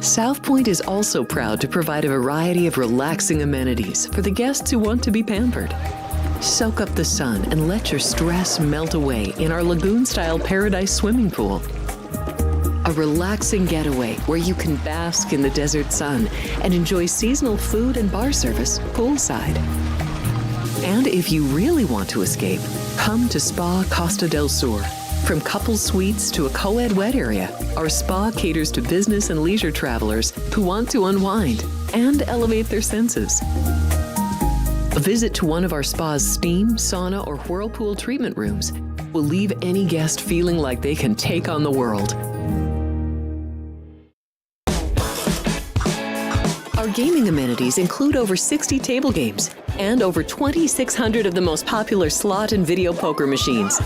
South Point is also proud to provide a variety of relaxing amenities for the guests who want to be pampered. Soak up the sun and let your stress melt away in our lagoon-style paradise swimming pool. A relaxing getaway where you can bask in the desert sun and enjoy seasonal food and bar service poolside. And if you really want to escape, come to Spa Costa del Sur. From couple suites to a co-ed wet area, our spa caters to business and leisure travelers who want to unwind and elevate their senses. A visit to one of our spa's steam, sauna, or whirlpool treatment rooms will leave any guest feeling like they can take on the world. Our gaming amenities include over 60 table games and over 2,600 of the most popular slot and video poker machines.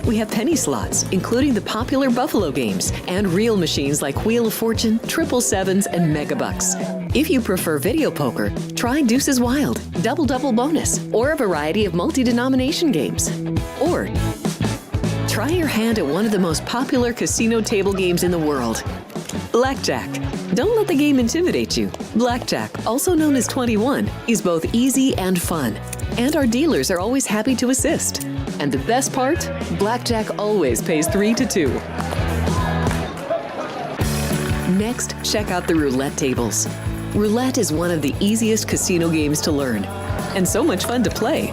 We have penny slots, including the popular Buffalo games, and real machines like Wheel of Fortune, Triple Sevens, and Megabucks. If you prefer video poker, try Deuces Wild, Double Double Bonus, or a variety of multi-denomination games. Or try your hand at one of the most popular casino table games in the world, Blackjack. Don't let the game intimidate you. Blackjack, also known as 21, is both easy and fun. And our dealers are always happy to assist. And the best part? Blackjack always pays 3 to 2. Next, check out the roulette tables. Roulette is one of the easiest casino games to learn, and so much fun to play.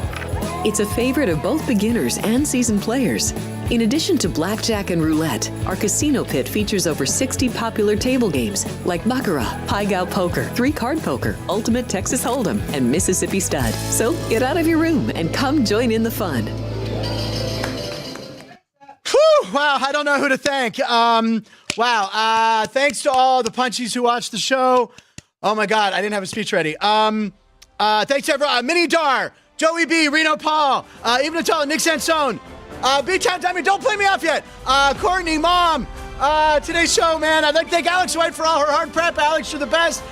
It's a favorite of both beginners and seasoned players. In addition to blackjack and roulette, our casino pit features over 60 popular table games like Baccarat, Pai Gow Poker, 3-Card Poker, Ultimate Texas Hold'em, and Mississippi Stud. So get out of your room and come join in the fun. Whew, wow, I don't know who to thank. Thanks to all the punchies who watched the show. Oh my God, I didn't have a speech ready. Thanks to everyone. Minnie Dar, Joey B, Reno Paul, Even Atala, Nick Sansone, B-Town Diamond, don't play me off yet. Courtney, Mom, today's show, man. I'd like to thank Alex White for all her hard prep. Alex, you're the best.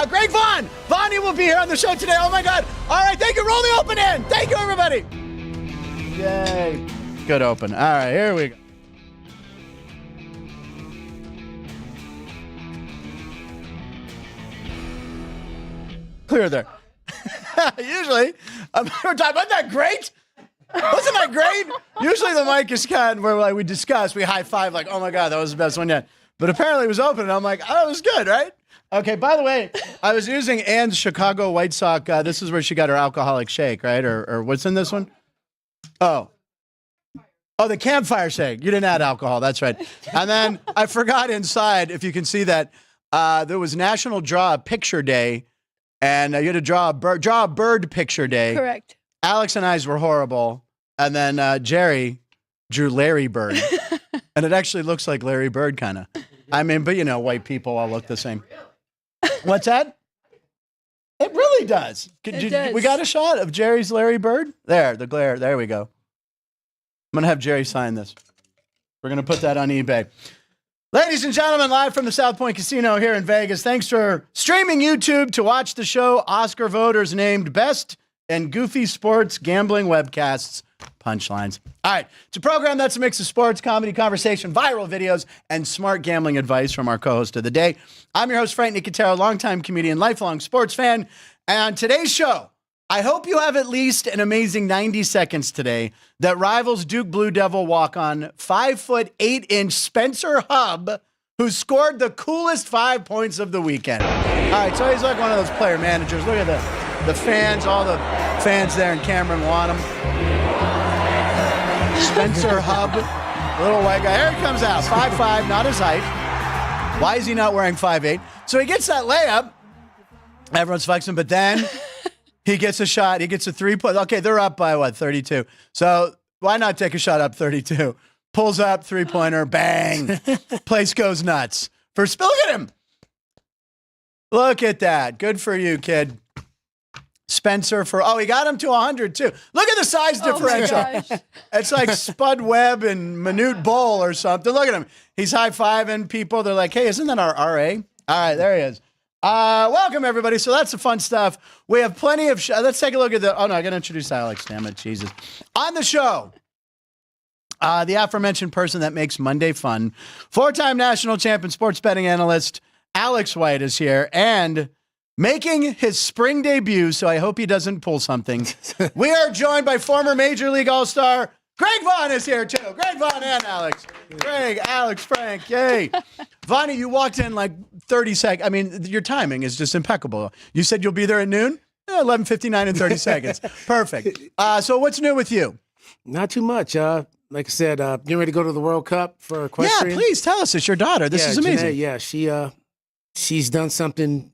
Greg Vaughn, Vonnie will be here on the show today. Oh my God. All right, thank you. Roll the open end. Thank you, everybody. Yay. Good open. All right, here we go. Clear there. Usually, wasn't that great? Wasn't that great? Usually the mic is cut where like we discuss, we high five, like, oh my God, that was the best one yet. But apparently it was open, and I'm like, oh, it was good, right? Okay, by the way, I was using Anne's Chicago White Sox. This is where she got her alcoholic shake, right? Or what's in this one? Oh, the campfire shake. You didn't add alcohol, that's right. And then I forgot inside, if you can see that, there was National Draw a Picture Day, and you had to draw a bird picture day. Correct. Alex and I's were horrible. And then Jerry drew Larry Bird. And it actually looks like Larry Bird, kind of. I mean, but you know, white people all look the same. What's that? It really does. Does. We got a shot of Jerry's Larry Bird? There, the glare. There we go. I'm going to have Jerry sign this. We're going to put that on eBay. Ladies and gentlemen, live from the South Point Casino here in Vegas. Thanks for streaming YouTube to watch the show. Oscar voters named Best and Goofy Sports Gambling Webcasts, Punchlines. All right, it's a program that's a mix of sports, comedy, conversation, viral videos, and smart gambling advice from our co-host of the day. I'm your host, Frank Nicotero, longtime comedian, lifelong sports fan. And on today's show, I hope you have at least an amazing 90 seconds today that rivals Duke Blue Devil walk-on 5'8" Spencer Hub, who scored the coolest 5 points of the weekend. All right, so he's like one of those player managers. Look at the fans, all the fans there in Cameron want him. Spencer Hub, little white guy. Here he comes out, 5'5", not his height. Why is he not wearing 5'8"? So he gets that layup. Everyone's flexing, but then he gets a shot. He gets a 3-point. Okay, they're up by, 32. So why not take a shot up 32? Pulls up, 3-pointer, bang. Place goes nuts. Look at him. Look at that. Good for you, kid. Spencer he got him to 100 too. Look at the size differential. It's like Spud Webb and Manute Bowl or something. Look at him. He's high-fiving people. They're like, hey, isn't that our RA? All right, there he is. Welcome, everybody. So that's the fun stuff. We have plenty of let's take a look at I got to introduce Alex. Damn it, Jesus. On the show, the aforementioned person that makes Monday fun, 4-time national champion sports betting analyst, Alex White is here and making his spring debut, so I hope he doesn't pull something. We are joined by former Major League All-Star Greg Vaughn is here, too. Greg Vaughn and Alex. Greg, Alex, Frank, yay. Vaughnie, you walked in like 30 seconds. I mean, your timing is just impeccable. You said you'll be there at noon? 11:59 and 30 seconds. Perfect. So what's new with you? Not too much. Like I said, getting ready to go to the World Cup for equestrian. Yeah, please tell us. It's your daughter. This is amazing. Janae, she's done something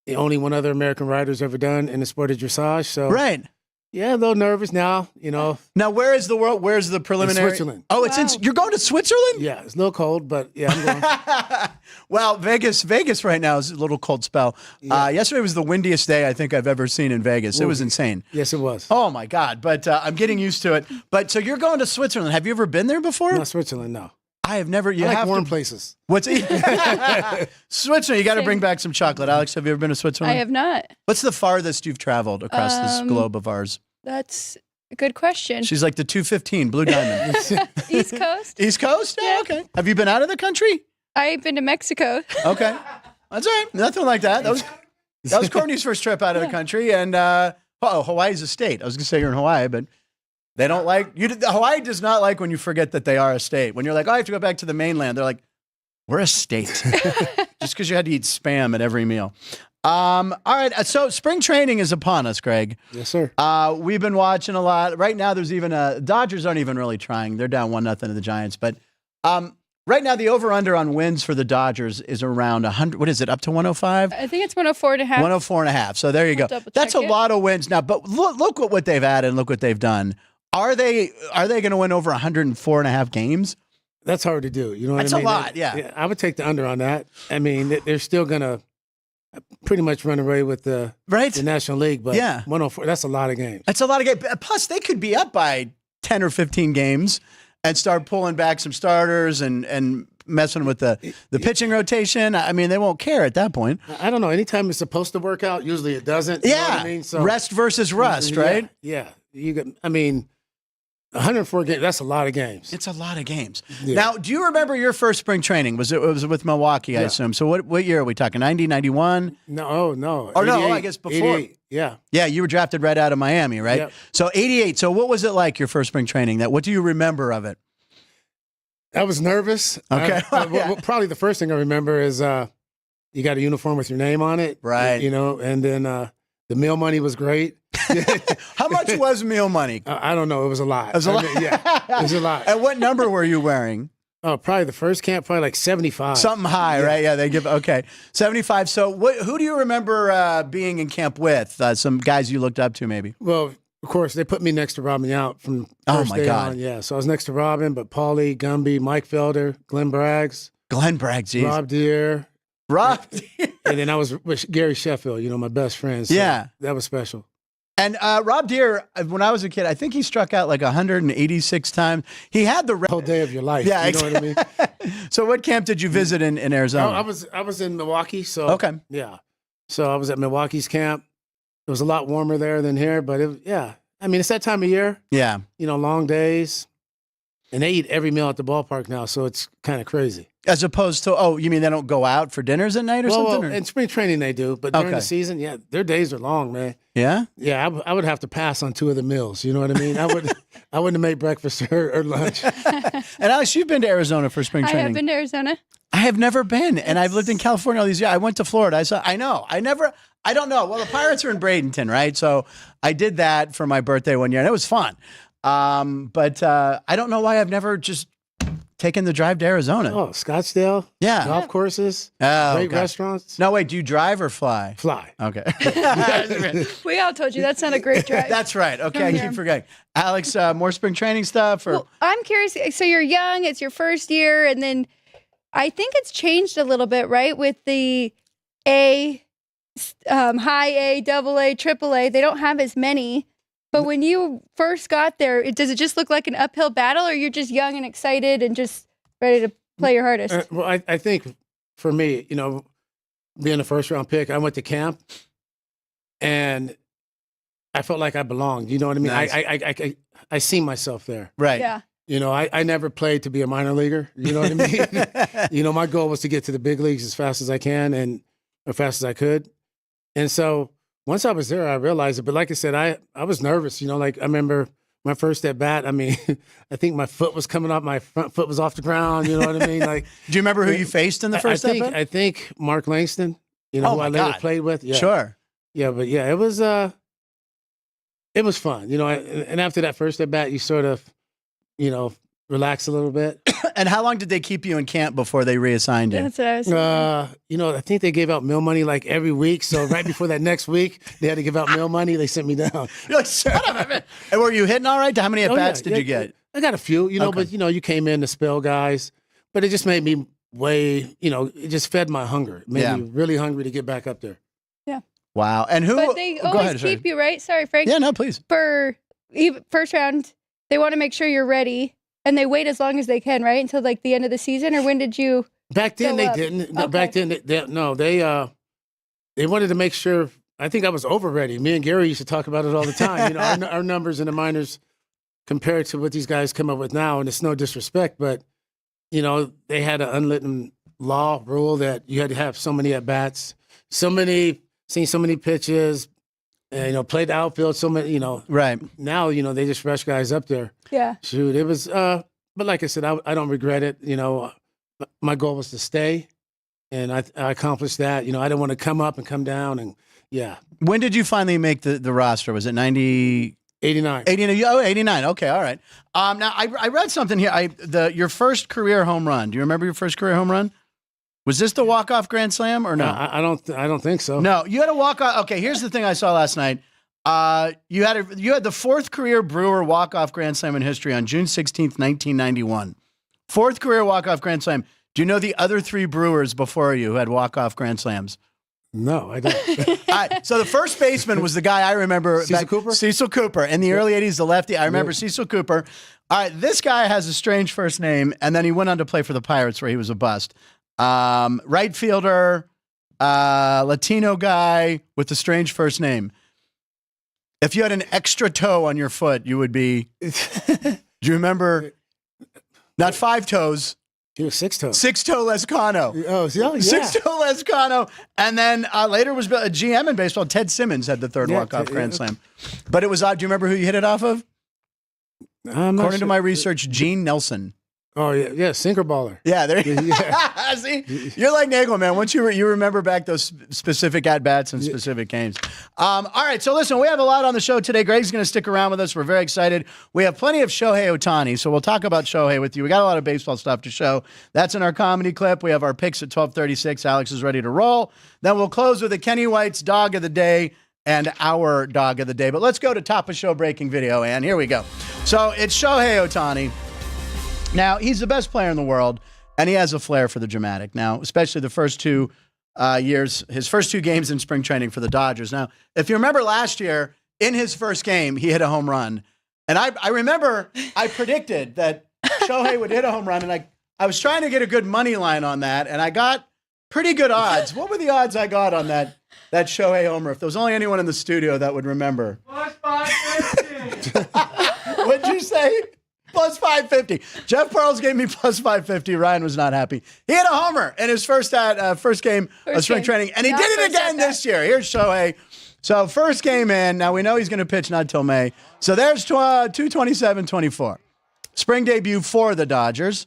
the only one other American rider's ever done in the sport of dressage. So right. Yeah, a little nervous now, Now, where is the world? Where's the preliminary? In Switzerland. Oh, you're going to Switzerland? Yeah, it's a little cold, but yeah, I'm going. Well, Vegas right now is a little cold spell. Yeah. Yesterday was the windiest day I think I've ever seen in Vegas. It was insane. Yes, it was. Oh, my God. But I'm getting used to it. But so you're going to Switzerland. Have you ever been there before? Not Switzerland, no. I have never. You I like have warm places. What's Switzerland? You got to bring back some chocolate. Alex, have you ever been to Switzerland? I have not. What's the farthest you've traveled across this globe of ours? That's a good question. She's like the 215 Blue Diamond. East Coast. East Coast? Yeah, okay. Have you been out of the country? I've been to Mexico. Okay. That's all right. Nothing like that. That was Courtney's first trip out of the country. And Hawaii's a state. I was going to say you're in Hawaii, but they don't like you. Hawaii does not like when you forget that they are a state. When you're like, I have to go back to the mainland. They're like, we're a state. Just because you had to eat Spam at every meal. All right. So spring training is upon us, Greg. Yes, sir. We've been watching a lot. Right now, there's even Dodgers aren't even really trying. They're down 1-0 to the Giants. But right now, the over-under on wins for the Dodgers is around 100. What is it, up to 105? I think it's 104.5. 104.5. So there you go. That's a lot of wins now. But look what they've added and look what they've done. Are they going to win over 104.5 games? That's hard to do. You know what That's I mean? That's a lot, yeah. I would take the under on that. I mean, they're still going to pretty much run away with the National League, but 104, that's a lot of games. That's a lot of games. Plus, they could be up by 10 or 15 games and start pulling back some starters and messing with the pitching rotation. I mean, they won't care at that point. I don't know. Anytime it's supposed to work out, usually it doesn't. You know what I mean? So, rest versus rust, right? Yeah. You got, 104 games, that's a lot of games. It's a lot of games. Yeah. Now, do you remember your first spring training? It was with Milwaukee, I assume. So what year are we talking? 90, 91? No. Oh, no, I guess before. Yeah. Yeah, you were drafted right out of Miami, right? Yep. So 88. So what was it like, your first spring training? What do you remember of it? I was nervous. Okay. Probably the first thing I remember is you got a uniform with your name on it. Right. And then the meal money was great. How much was meal money? I don't know. It was a lot. It was a lot. It was a lot. And what number were you wearing? Oh, probably the first camp, probably like 75. Something high, right? Yeah, they give, 75. So who do you remember being in camp with? Some guys you looked up to, maybe? Well, of course, they put me next to Robin Yount from first day on. Yeah, so I was next to Robin, but Paulie, Gumby, Mike Felder, Glenn Braggs. Geez. Rob Deere. And then I was with Gary Sheffield, my best friend. So that was special. And Rob Deere, when I was a kid, I think he struck out like 186 times. He had the whole day of your life. Yeah, you know what I mean? So what camp did you visit in Arizona? I was in Milwaukee. So yeah. So I was at Milwaukee's camp. It was a lot warmer there than here, but it's that time of year. Yeah. Long days. And they eat every meal at the ballpark now, so it's kind of crazy. As opposed to, you mean they don't go out for dinners at night or something? Well, in spring training they do, but during the season, their days are long, man. Yeah? Yeah, I would have to pass on 2 of the meals, you know what I mean? I wouldn't have made breakfast or lunch. And Alex, you've been to Arizona for spring training. I have been to Arizona. I have never been, and I've lived in California all these years. I went to Florida. I don't know. Well, the Pirates are in Bradenton, right? So I did that for my birthday one year, and it was fun. But I don't know why I've never just taken the drive to Arizona. Oh, Scottsdale? Yeah. Golf courses? Great restaurants? No, wait, do you drive or fly? Fly. Okay. We all told you that's not a great drive. That's right. Okay, I keep forgetting. Alex, more spring training stuff? Or? Well, I'm curious. So you're young, it's your first year, and then I think it's changed a little bit, right? With the high A, double A, triple A, they don't have as many. But when you first got there, does it just look like an uphill battle, or you're just young and excited and just ready to play your hardest? Well, I think for me, being a first-round pick, I went to camp, and I felt like I belonged. You know what I mean? Nice. I see myself there. Right. Yeah. I never played to be a minor leaguer. You know what I mean? My goal was to get to the big leagues as fast as I can and as fast as I could. And so once I was there, I realized it. But like I said, I was nervous. Like I remember my first at bat. I mean, I think my foot was coming up. My front foot was off the ground. You know what I mean? Like, do you remember who you faced in the first at bat? I think Mark Langston. Who I later played with. Yeah. Sure. Yeah, but yeah, it was fun. And after that first at bat, you sort of, relax a little bit. And how long did they keep you in camp before they reassigned you? That's what I was thinking. I think they gave out meal money like every week. So right before that next week, they had to give out meal money. They sent me down. You're like, son of a bitch. And were you hitting all right? How many at-bats did you get? I got a few, but, you came in to spell guys. But it just made me it just fed my hunger. It made me really hungry to get back up there. Yeah. Wow. And who? But they always keep you, right? Sorry, Frank. Yeah, no, please. For first round, they want to make sure you're ready. And they wait as long as they can, right? Until like the end of the season, or when did you? Back then they didn't. Okay. Back then they wanted to make sure. I think I was over ready. Me and Gary used to talk about it all the time. Our numbers in the minors compared to what these guys come up with now, and it's no disrespect, but they had an unwritten law rule that you had to have so many at bats, seen so many pitches, played the outfield so many. Right now they just rush guys up there. Yeah. Shoot, it was, but like I said, I don't regret it. My goal was to stay, and I accomplished that. I didn't want to come up and come down, and yeah. When did you finally make the roster? Was it 90? 89. 89. Okay, all right. Now, I read something here. Your first career home run. Do you remember your first career home run? Was this the walk-off grand slam or no? I don't think so. No, you had a walk-off. Okay, here's the thing I saw last night. You had the fourth career Brewer walk-off grand slam in history on June 16th, 1991. Fourth career walk-off grand slam. Do you know the other three Brewers before you who had walk-off grand slams? No, I don't. All right, so the first baseman was the guy I remember. Cecil Cooper. In the early 80s, the lefty. I remember Cecil Cooper. All right, this guy has a strange first name, and then he went on to play for the Pirates where he was a bust. Right fielder, Latino guy with a strange first name. If you had an extra toe on your foot, you would be. Do you remember? Not 5 toes. He was 6 toes. 6-toe Lescano. Oh, yeah. 6-toe Lescano. And then later was a GM in baseball. Ted Simmons had the third walk-off grand slam. But it was odd. Do you remember who you hit it off of? According to my research, Gene Nelson. Oh, yeah, sinker baller. Yeah, there you go. See, you're like Nagel, man. Once you remember back those specific at-bats and specific games. All right, so listen, we have a lot on the show today. Greg's going to stick around with us. We're very excited. We have plenty of Shohei Ohtani, so we'll talk about Shohei with you. We got a lot of baseball stuff to show. That's in our comedy clip. We have our picks at 12:36. Alex is ready to roll. Then we'll close with a Kenny White's Dog of the Day and our Dog of the Day. But let's go to top of show breaking video, and here we go. So it's Shohei Ohtani. Now, he's the best player in the world, and he has a flair for the dramatic. Now, especially the first 2 years, his first 2 games in spring training for the Dodgers. Now, if you remember last year, in his first game, he hit a home run. And I remember I predicted that Shohei would hit a home run, and I was trying to get a good money line on that, and I got pretty good odds. What were the odds I got on that Shohei homer? If there was only anyone in the studio that would remember. Plus 550. What'd you say? Plus 550. Jeff Pearls gave me plus 550. Ryan was not happy. He had a homer in his first game of spring training, and he did it again this year. Here's Shohei. So first game in. Now we know he's going to pitch not till May. So there's 227-24. Spring debut for the Dodgers,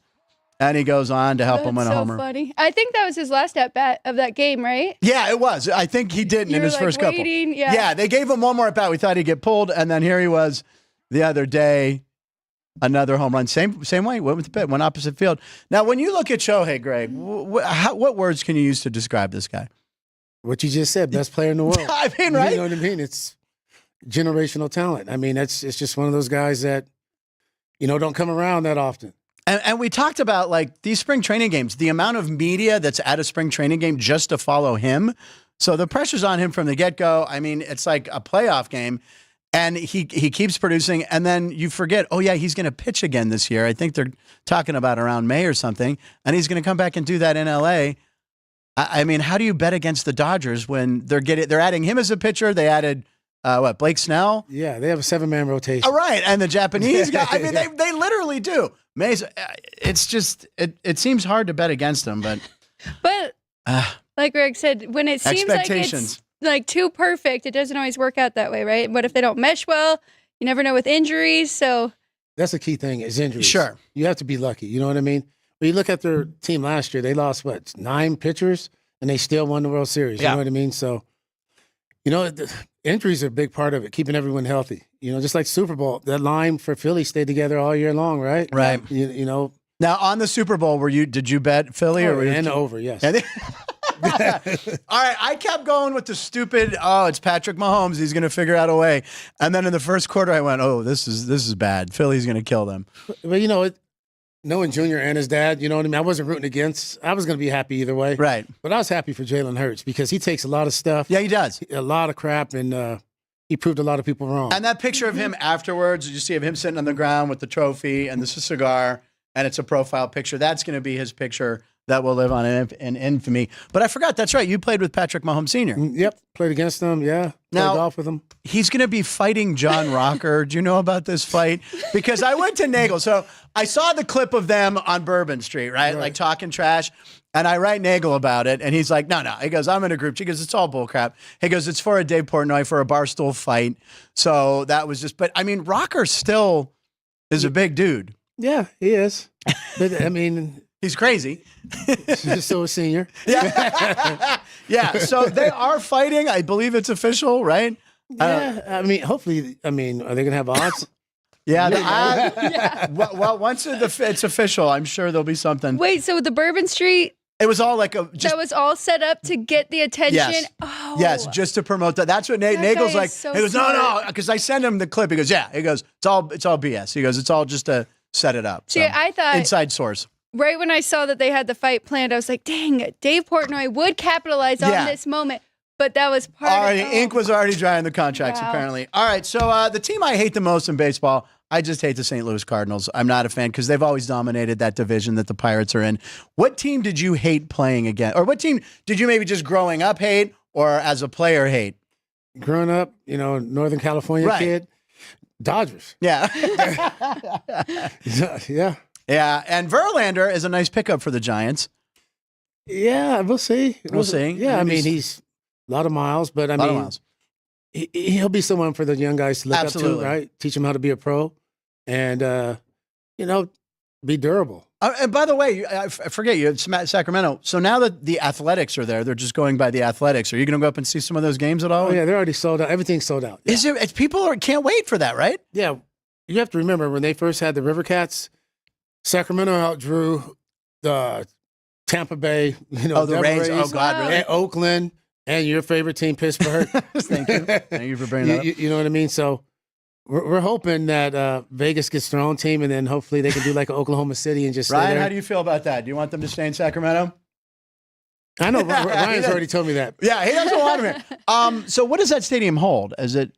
and he goes on to help him win a homer. That's so funny. I think that was his last at-bat of that game, right? Yeah, it was. I think he didn't in his first couple. Yeah, they gave him one more at-bat. We thought he'd get pulled, and then here he was the other day. Another home run, same way, went with the pit, went opposite field. Now, when you look at Shohei, Greg, what words can you use to describe this guy? What you just said, best player in the world. I mean, right? You know what I mean? It's generational talent. I mean, it's just one of those guys that, don't come around that often. And we talked about, like, these spring training games, the amount of media that's at a spring training game just to follow him. So the pressure's on him from the get-go. I mean, it's like a playoff game. And he keeps producing, and then you forget, oh, yeah, he's going to pitch again this year. I think they're talking about around May or something, and he's going to come back and do that in L.A. I mean, how do you bet against the Dodgers when they're adding him as a pitcher? They added Blake Snell? Yeah, they have a 7-man rotation. All right, and the Japanese guy. I mean, they literally do. It's just it seems hard to bet against them, but like Greg said, when it seems like it's like too perfect, it doesn't always work out that way, right? What if they don't mesh well? You never know with injuries. So that's the key thing is injuries. Sure, you have to be lucky. You know what I mean? When you look at their team last year, they lost 9 pitchers, and they still won the World Series. You know what I mean? So, injuries are a big part of it, keeping everyone healthy. Just like Super Bowl, that line for Philly stayed together all year long, right? Right. Now on the Super Bowl, did you bet Philly or were you over? Yes. All right, I kept going with the stupid. Oh, it's Patrick Mahomes. He's going to figure out a way. And then in the first quarter, I went, "Oh, this is bad. Philly's going to kill them." But knowing Junior and his dad, you know what I mean? I wasn't rooting against. I was going to be happy either way. Right. But I was happy for Jalen Hurts because he takes a lot of stuff. Yeah, he does. A lot of crap, and he proved a lot of people wrong. And that picture of him afterwards, you see of him sitting on the ground with the trophy and this cigar, and it's a profile picture. That's going to be his picture that will live on in infamy. But I forgot, that's right. You played with Patrick Mahomes Sr. Yep, played against him, yeah. Played golf with him. He's going to be fighting John Rocker. Do you know about this fight? Because I went to Nagel. So I saw the clip of them on Bourbon Street, right? Like talking trash. And I write Nagel about it. And he's like, no. He goes, I'm in a group. She goes, it's all bullcrap. He goes, it's for a Dave Portnoy, for a Barstool fight. So that was just, but I mean, Rocker still is a big dude. Yeah, he is. But I mean, he's crazy. He's still a senior. Yeah. Yeah. So they are fighting. I believe it's official, right? Yeah. I mean, hopefully, are they going to have odds? Yeah. Well, once it's official, I'm sure there'll be something. Wait, so the Bourbon Street. It was all like that was all set up to get the attention. Yes. Oh. Yes, just to promote that. That's what Nagel's like. So he goes, no, because I sent him the clip. He goes, yeah. He goes, it's all BS. He goes, it's all just to set it up. See, I thought inside source. Right when I saw that they had the fight planned, I was like, dang, Dave Portnoy would capitalize on this moment. But that was part of ink was already dry in the contracts, apparently. All right, so the team I hate the most in baseball, I just hate the St. Louis Cardinals. I'm not a fan because they've always dominated that division that the Pirates are in. What team did you hate playing against? Or what team did you maybe just growing up hate or as a player hate? Growing up, Northern California kid, Dodgers. Yeah. Yeah. Yeah, and Verlander is a nice pickup for the Giants. Yeah, we'll see. We'll see. Yeah, I mean, he's a lot of miles, but I mean, he'll be someone for the young guys to look up to, right? Teach them how to be a pro and, be durable. And by the way, I forget you, Sacramento. So now that the Athletics are there, they're just going by the Athletics. Are you going to go up and see some of those games at all? Oh, yeah, they're already sold out. Everything's sold out. Yeah. Is there? People can't wait for that, right? Yeah. You have to remember when they first had the River Cats, Sacramento outdrew the Tampa Bay, the Rays. Oh, God, really? And Oakland, and your favorite team, Pittsburgh. Thank you. Thank you for bringing that up. You know what I mean? So we're hoping that Vegas gets their own team, and then hopefully they can do like Oklahoma City and just stay Ryan, there. how do you feel about that? Do you want them to stay in Sacramento? I know. Ryan's already told me that. Yeah, he doesn't want them here. So what does that stadium hold? Is it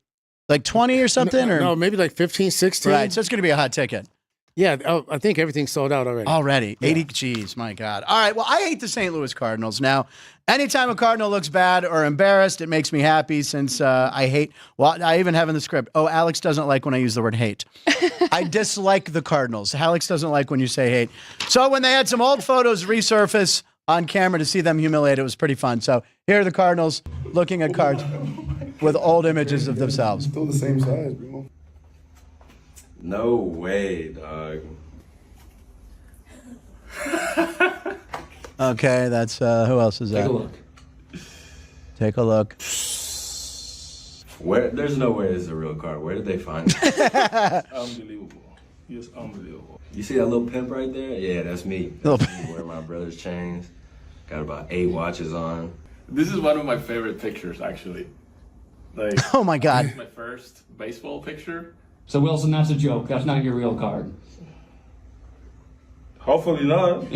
like 20 or something? No, maybe like 15, 16. Right, so it's going to be a hot ticket. Yeah, I think everything's sold out already. 80, geez, my God. All right, well, I hate the St. Louis Cardinals. Now, anytime a Cardinal looks bad or embarrassed, it makes me happy since I hate, well, I even have in the script, Alex doesn't like when I use the word hate. I dislike the Cardinals. Alex doesn't like when you say hate. So when they had some old photos resurface on camera to see them humiliated, it was pretty fun. So here are the Cardinals looking at cards with old images of themselves. Still the same size, bro. No way, dog. Okay, that's who else is that? Take a look. Take a look. Where? There's no way this is a real card. Where did they find it? Unbelievable. It's unbelievable. You see that little pimp right there? Yeah, that's me. That's me wearing my brother's chains. Got about 8 watches on. This is one of my favorite pictures, actually. Like, oh my God. This is my first baseball picture. So Wilson, that's a joke. That's not your real card. Hopefully not.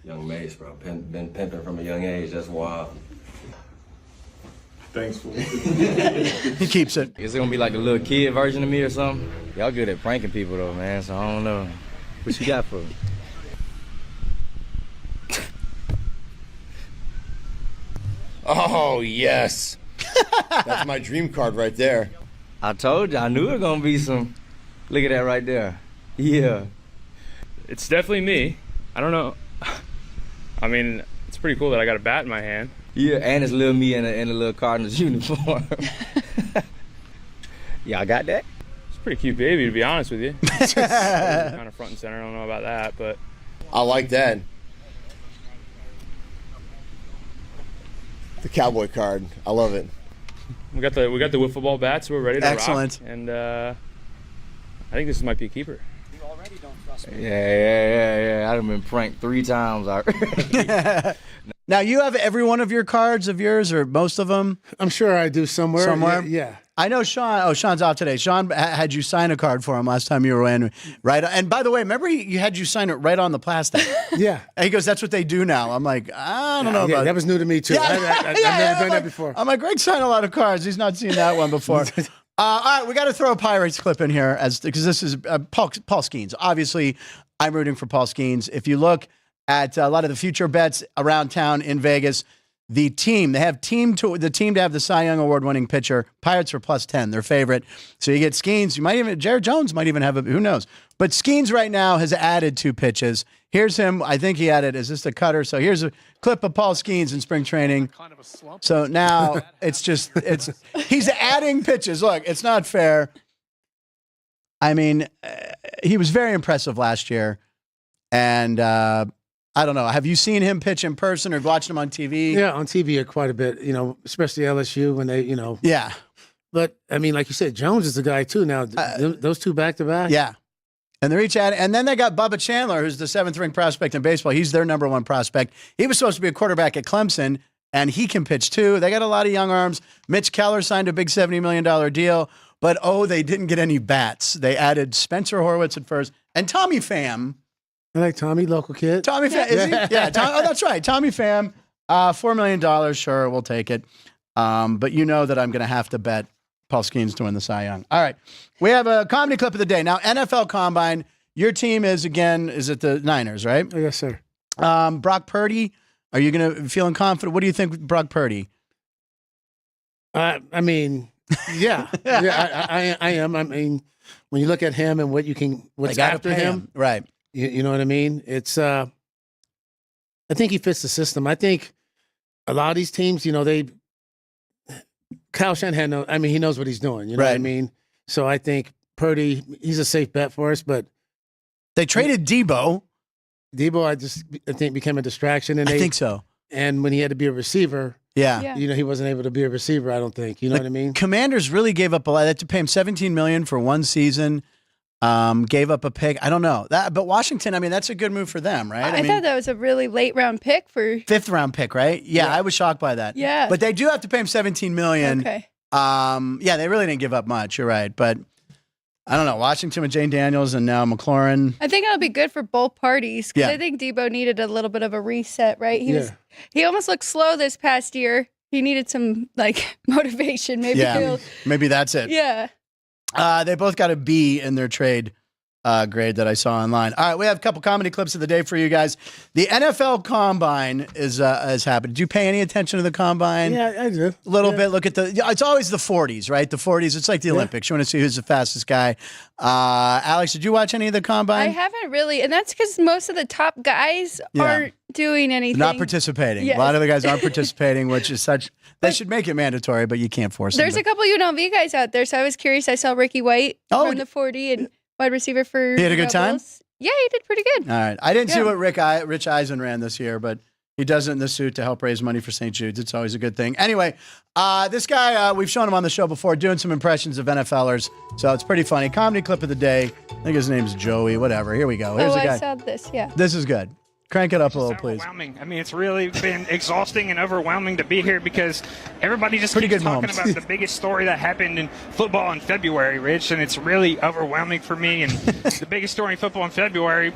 Young Mace, bro. Been pimping from a young age. That's wild. Thanks, fool. He keeps it. Is it gonna be like a little kid version of me or something? Y'all good at pranking people though, man, so I don't know. What you got for me? Oh, yes. That's my dream card right there. I told you, I knew it was gonna be some. Look at that right there. Yeah. It's definitely me. I don't know. I mean, it's pretty cool that I got a bat in my hand. Yeah, and it's little me in a little Cardinals uniform. Yeah, I got that. It's a pretty cute baby, to be honest with you. Kind of front and center. I don't know about that, but I like that. The cowboy card. I love it. we got the wiffle ball bats. We're ready to Excellent. rock. And I think this might be a keeper. You already don't trust me. Yeah. I've been pranked 3 times already. Now, you have every one of your cards of yours, or most of them? I'm sure I do somewhere. Somewhere? Yeah. I know Sean. Oh, Sean's off today. Sean had you sign a card for him last time you were in, right? And by the way, remember you had you sign it right on the plastic. Yeah. And he goes, "That's what they do now." I'm like, I don't know about that was new to me too. Yeah, I've yeah, never done like, that before. I'm like, Greg signed a lot of cards. He's not seen that one before. All right, we got to throw a Pirates clip in here because this is Paul Skenes. Obviously, I'm rooting for Paul Skenes. If you look at a lot of the future bets around town in Vegas, the team to have the Cy Young award-winning pitcher, Pirates are +10, their favorite. So you get Skenes. You might even Jared Jones might even have who knows. But Skenes right now has added 2 pitches. Here's him. I think he added. Is this the cutter? So here's a clip of Paul Skenes in spring training. So now he's adding pitches. Look, it's not fair. I mean, he was very impressive last year, and I don't know. Have you seen him pitch in person or watched him on TV? Yeah, on TV quite a bit, especially LSU when they, Yeah. But, I mean, like you said, Jones is the guy, too, now. Those 2 back-to-back. Yeah. And they're each adding. And then they got Bubba Chandler, who's the 7th-ring prospect in baseball. He's their number 1 prospect. He was supposed to be a quarterback at Clemson, and he can pitch, too. They got a lot of young arms. Mitch Keller signed a big $70 million deal. But, they didn't get any bats. They added Spencer Horwitz at first. And Tommy Pham. I like Tommy, local kid. Tommy Pham, is he? Yeah. That's right. Tommy Pham, $4 million. Sure, we'll take it. But you know that I'm going to have to bet Paul Skenes to win the Cy Young. All right. We have a comedy clip of the day. Now, NFL Combine, your team is it the Niners, right? Oh, yes, sir. Brock Purdy, are you going to feeling confident? What do you think with Brock Purdy? I mean, yeah. I am. I mean, when you look at him and what's after him. Right. You know what I mean? It's, I think he fits the system. I think a lot of these teams, Kyle Shanahan, he knows what he's doing. You know what I mean? So I think Purdy, he's a safe bet for us, but. They traded Debo. I think became a distraction. And I think so. And when he had to be a receiver. Yeah. He wasn't able to be a receiver, I don't think. You know what I mean? Commanders really gave up a lot. They had to pay him $17 million for 1 season. Gave up a pick. I don't know that, but Washington. I mean, that's a good move for them, right? I thought that was a really late round pick for 5th round pick, right? Yeah, I was shocked by that. Yeah, but they do have to pay him $17 million. Okay. Yeah, they really didn't give up much. You're right, but I don't know. Washington with Jane Daniels and now McLaurin. I think it'll be good for both parties because Yeah. I think Debo needed a little bit of a reset, right? He almost looked slow this past year. He needed some motivation. Maybe that's it. Yeah. They both got a B in their trade grade that I saw online. All right, we have a couple comedy clips of the day for you guys. The NFL Combine is happening. Did you pay any attention to the Combine? Yeah, I did. A little bit. Look at it's always the 40s, right? The 40s. It's like the Olympics. You want to see who's the fastest guy. Alex, did you watch any of the Combine? I haven't really, and that's because most of the top guys aren't doing anything. Not participating. Yes. A lot of the guys aren't participating, which is such. They should make it mandatory, but you can't force them. There's a couple UNLV guys out there, so I was curious. I saw Ricky White from the 40 and wide receiver for. He had a good time? Bulls. Yeah, he did pretty good. All right. I didn't see what Rich Eisen ran this year, but he does it in the suit to help raise money for St. Jude's. It's always a good thing. Anyway, this guy, we've shown him on the show before, doing some impressions of NFLers, so it's pretty funny. Comedy clip of the day. I think his name's Joey, whatever. Here we go. Here's a guy. I saw this, yeah. This is good. Crank it up a little, please. Overwhelming. I mean, it's really been exhausting and overwhelming to be here because everybody just Pretty keeps good talking moments. about the biggest story that happened in football in February, Rich, and it's really overwhelming for me. And the biggest story in football in February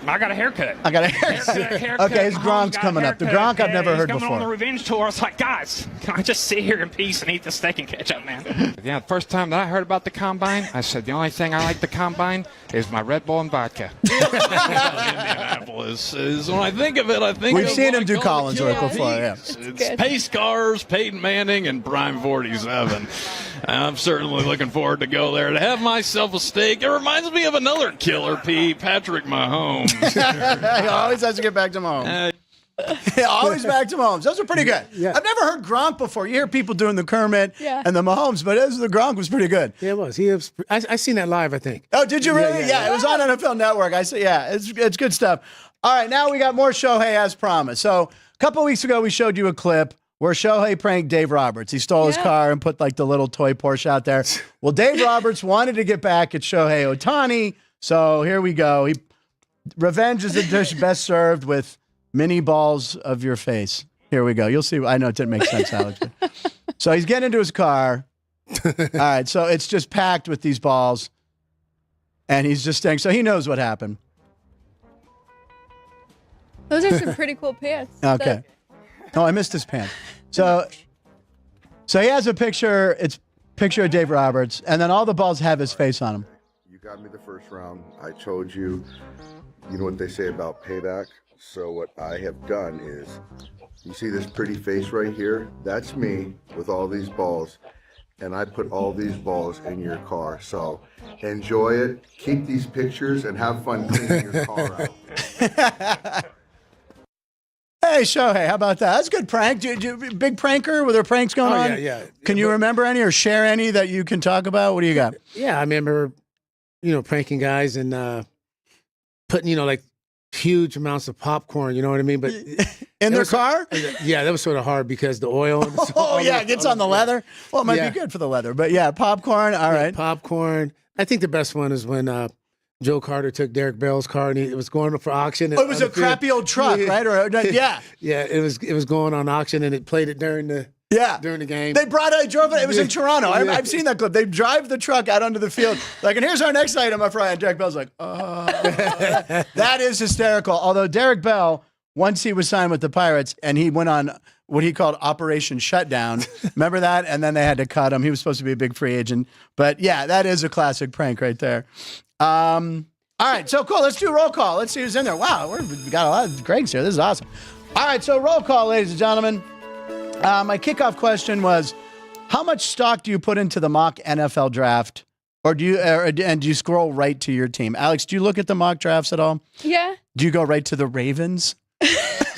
I got a haircut. I got a haircut. Okay, his Gronk's coming up. The Gronk I've never heard before. He's coming on the before. revenge tour. I was like, guys, can I just sit here in peace and eat the steak and ketchup, man? Yeah, the first time that I heard about the Combine, I said the only thing I like the Combine is my Red Bull and vodka. Indianapolis is, when I think of it, I think We've of seen him like do all the Collins killer work before, yeah. Pete's. It's pace cars, Peyton Manning, and Prime 47. I'm certainly looking forward to go there to have myself a steak. It reminds me of another killer Pete, Patrick Mahomes. He always has to get back to Mahomes. Always back to Mahomes. Those are pretty good. Yeah. I've never heard Gronk before. You hear people doing the Kermit Yeah. and the Mahomes, but the Gronk was pretty good. Yeah, it was. I seen that live, I think. Oh, did you really? Yeah, it was on NFL Network. I said, yeah, it's good stuff. All right, now we got more Shohei as promised. So a couple of weeks ago, we showed you a clip where Shohei pranked Dave Roberts. He stole his car and put like the little toy Porsche out there. Well, Dave Roberts wanted to get back at Shohei Ohtani, so here we go. Revenge is a dish best served with mini balls of your face. Here we go. You'll see. I know it didn't make sense, Alex. So he's getting into his car. All right, so it's just packed with these balls, and he's just staying. So he knows what happened. Those are some pretty cool pants. Okay. No, I missed his pants. So he has a picture. It's a picture of Dave Roberts, and then all the balls have his face on them. You got me the first round. I told you, you know what they say about payback? So what I have done is, you see this pretty face right here? That's me with all these balls. And I put all these balls in your car. So enjoy it, keep these pictures, and have fun cleaning your car out. Hey, Shohei, how about that? That's a good prank. Big pranker? Were there pranks going on? Yeah. Can you remember any or share any that you can talk about? What do you got? Yeah, I remember, pranking guys and putting, like huge amounts of popcorn, you know what I mean? But in their car? Yeah, that was sort of hard because the oil. It gets on the leather. Well, it might be good for the leather, but yeah, popcorn. All right. Popcorn. I think the best one is when Joe Carter took Derek Bell's car and it was going for auction. It was a crappy old truck, right? Yeah. Yeah, it was going on auction and it played it during the game. They drove it. It was in Toronto. I've seen that clip. They drive the truck out onto the field. Like, and here's our next item up front. And Derek Bell's like, that is hysterical. Although Derek Bell, once he was signed with the Pirates and he went on what he called Operation Shutdown. Remember that? And then they had to cut him. He was supposed to be a big free agent. But yeah, that is a classic prank right there. All right, so cool. Let's do roll call. Let's see who's in there. Wow, we got a lot of Greg's here. This is awesome. All right, so roll call, ladies and gentlemen. My kickoff question was, how much stock do you put into the mock NFL draft, or do you scroll right to your team? Alex, do you look at the mock drafts at all? Yeah. Do you go right to the Ravens,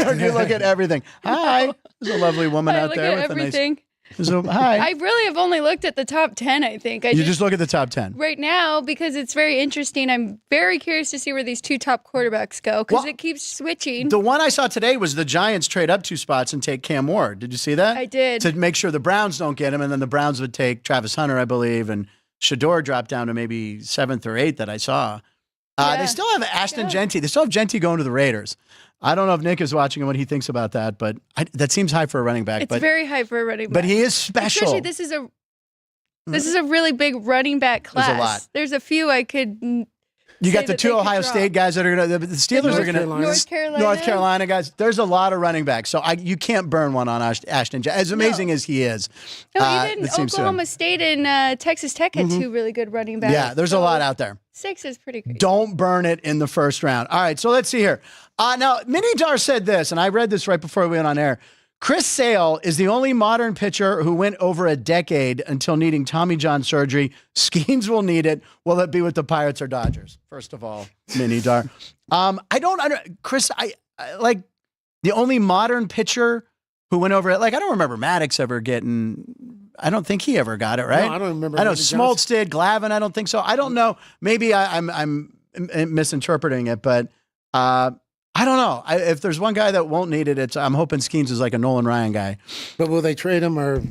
or do you look at everything? Hi, there's a lovely woman out there with everything. a nice. So, hi. I really have only looked at the top 10, I think. You just look at the top 10. Right now, because it's very interesting. I'm very curious to see where these two top quarterbacks go, because it keeps switching. The one I saw today was the Giants trade up 2 spots and take Cam Ward. Did you see that? I did. To make sure the Browns don't get him, and then the Browns would take Travis Hunter, I believe, and Shador dropped down to maybe 7th or 8th that I saw. They still have Ashton Genty. They still have Genty going to the Raiders. I don't know if Nick is watching and what he thinks about that, but that seems high for a running back. It's very high for a running back. But he is special. Especially this is a really big running back class. There's a lot. There's a few I could. You got the 2 Ohio State guys that are going to. The Steelers are going to. North Carolina guys. There's a lot of running backs, so you can't burn one on Ashton. As amazing as he is. No, even Oklahoma State and Texas Tech had 2 really good running backs. Yeah, there's a lot out there. 6 is pretty good. Don't burn it in the first round. All right, so let's see here. Now, Minidar said this, and I read this right before we went on air. Chris Sale is the only modern pitcher who went over a decade until needing Tommy John surgery. Skenes will need it. Will it be with the Pirates or Dodgers? First of all, Minidar. Chris, I like the only modern pitcher who went over it. Like, I don't remember Maddox ever getting. I don't think he ever got it, right? No, I don't remember. I know Smoltz did. Glavine, I don't think so. I don't know. Maybe I'm misinterpreting it, but I don't know. If there's one guy that won't need it, I'm hoping Skenes is like a Nolan Ryan guy. But will they trade him or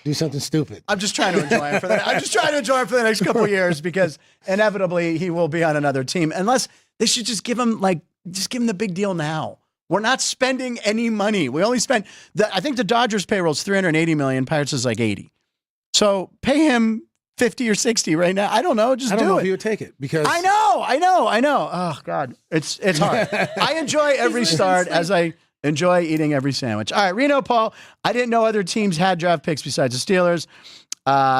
do something stupid? I'm just trying to enjoy him for that. I'm just trying to enjoy him for the next couple of years because inevitably he will be on another team. Unless they should just give him the big deal now. We're not spending any money. We only spent I think the Dodgers payroll is $380 million. Pirates is like $80. So pay him 50 or 60 right now. I don't know. Just I don't know do if it. you would take it because I know. Oh God, it's hard. I enjoy every start as I enjoy eating every sandwich. All right, Reno Paul. I didn't know other teams had draft picks besides the Steelers.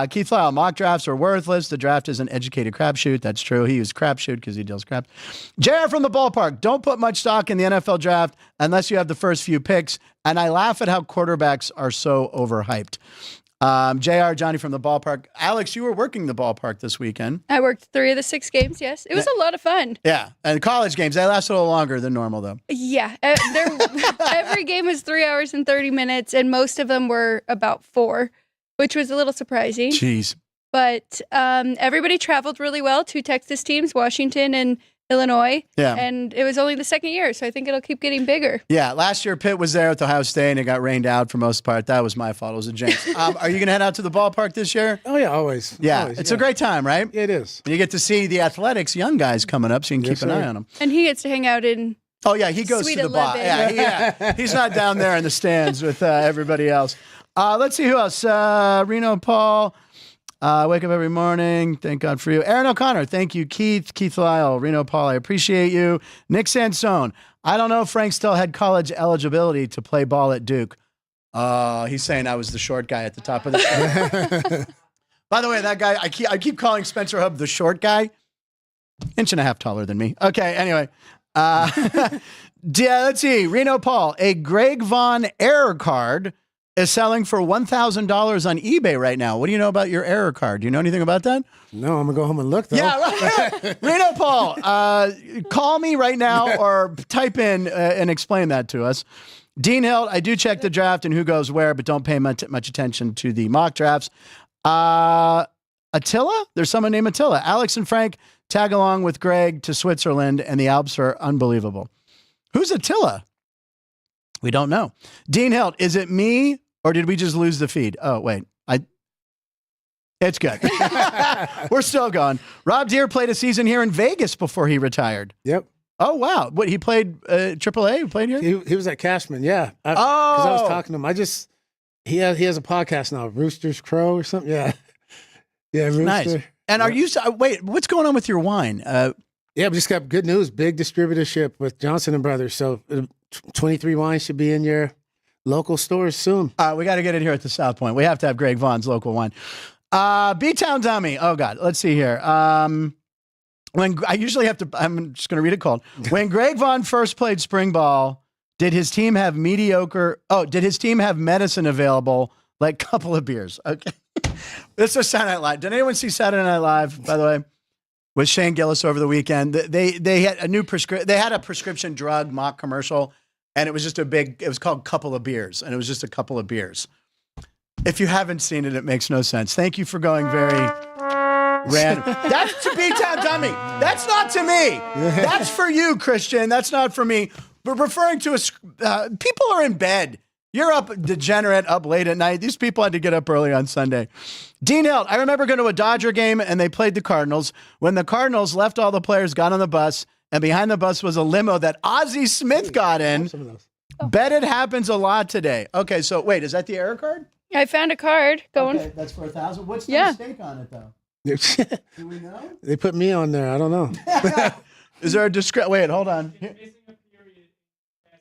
Keith Lyle, mock drafts are worthless. The draft is an educated crapshoot. That's true. He used crapshoot because he deals crap. JR from the ballpark. Don't put much stock in the NFL draft unless you have the first few picks. And I laugh at how quarterbacks are so overhyped. JR, Johnny from the ballpark. Alex, you were working the ballpark this weekend. I worked 3 of the 6 games, yes. It was a lot of fun. Yeah. And college games, they last a little longer than normal, though. Yeah. Every game was 3 hours and 30 minutes, and most of them were about 4, which was a little surprising. Jeez. But everybody traveled really well. 2 Texas teams, Washington and Illinois. Yeah. And it was only the second year, so I think it'll keep getting bigger. Yeah, last year Pitt was there with Ohio State, and it got rained out for most part. That was my fault. It was a jinx. Are you going to head out to the ballpark this year? Oh, yeah, always. Yeah, Always, it's a great time, right? Yeah, it is. You get to see the Athletics young guys coming up, so you can keep an eye on them. And he gets to hang out in Oh, yeah, he goes Sweet to the bar. 11. Yeah, he's not down there in the stands with everybody else. Let's see who else. Reno Paul. Wake up every morning. Thank God for you. Aaron O'Connor. Thank you. Keith Lyle. Reno Paul. I appreciate you. Nick Sansone. I don't know if Frank still had college eligibility to play ball at Duke. He's saying I was the short guy at the top of the By the way, that guy, I keep calling Spencer Hub the short guy. 1.5 inches taller than me. Okay, anyway. Yeah, let's see. Reno Paul. A Greg Vaughn error card is selling for $1,000 on eBay right now. What do you know about your error card? Do you know anything about that? No, I'm going to go home and look, though. Yeah, right. Reno Paul, call me right now or type in and explain that to us. Dean Hilt, I do check the draft and who goes where, but don't pay much attention to the mock drafts. Attila? There's someone named Attila. Alex and Frank tag along with Greg to Switzerland, and the Alps are unbelievable. Who's Attila? We don't know. Dean Hilt, is it me or did we just lose the feed? Oh, wait. It's good. We're still going. Rob Deere played a season here in Vegas before he retired. Yep. Oh, wow. What, he played AAA? He played here? He was at Cashman, yeah. Because I was talking to him. He has a podcast now, Rooster's Crow or something. Yeah. Yeah, Rooster. Nice. And are you, wait, what's going on with your wine? Yeah, we just got good news. Big distributorship with Johnson & Brothers. So 23 wines should be in your local stores soon. We got to get it here at the South Point. We have to have Greg Vaughn's local wine. B-Town Dummy. Oh, God. Let's see here. When I usually have to, I'm just going to read it cold. When Greg Vaughn first played spring ball, did his team have medicine available, like couple of beers? Okay. This is Saturday Night Live. Did anyone see Saturday Night Live, by the way? With Shane Gillis over the weekend. They had a new they had a prescription drug mock commercial, and it was just it was called Couple of Beers, and it was just a couple of beers. If you haven't seen it, it makes no sense. Thank you for going very random. That's to B-Town Dummy. That's not to me. That's for you, Christian. That's not for me. But referring to people are in bed. You're up, degenerate, up late at night. These people had to get up early on Sunday. Dean Hilt, I remember going to a Dodger game and they played the Cardinals. When the Cardinals left all the players, got on the bus, and behind the bus was a limo that Ozzie Smith got in. Bet it happens a lot today. Okay, so wait, is that the error card? I found a card going. Okay, that's for $1,000. What's the mistake on it, though? Do we know? They put me on there. I don't know. Is there a wait, hold on.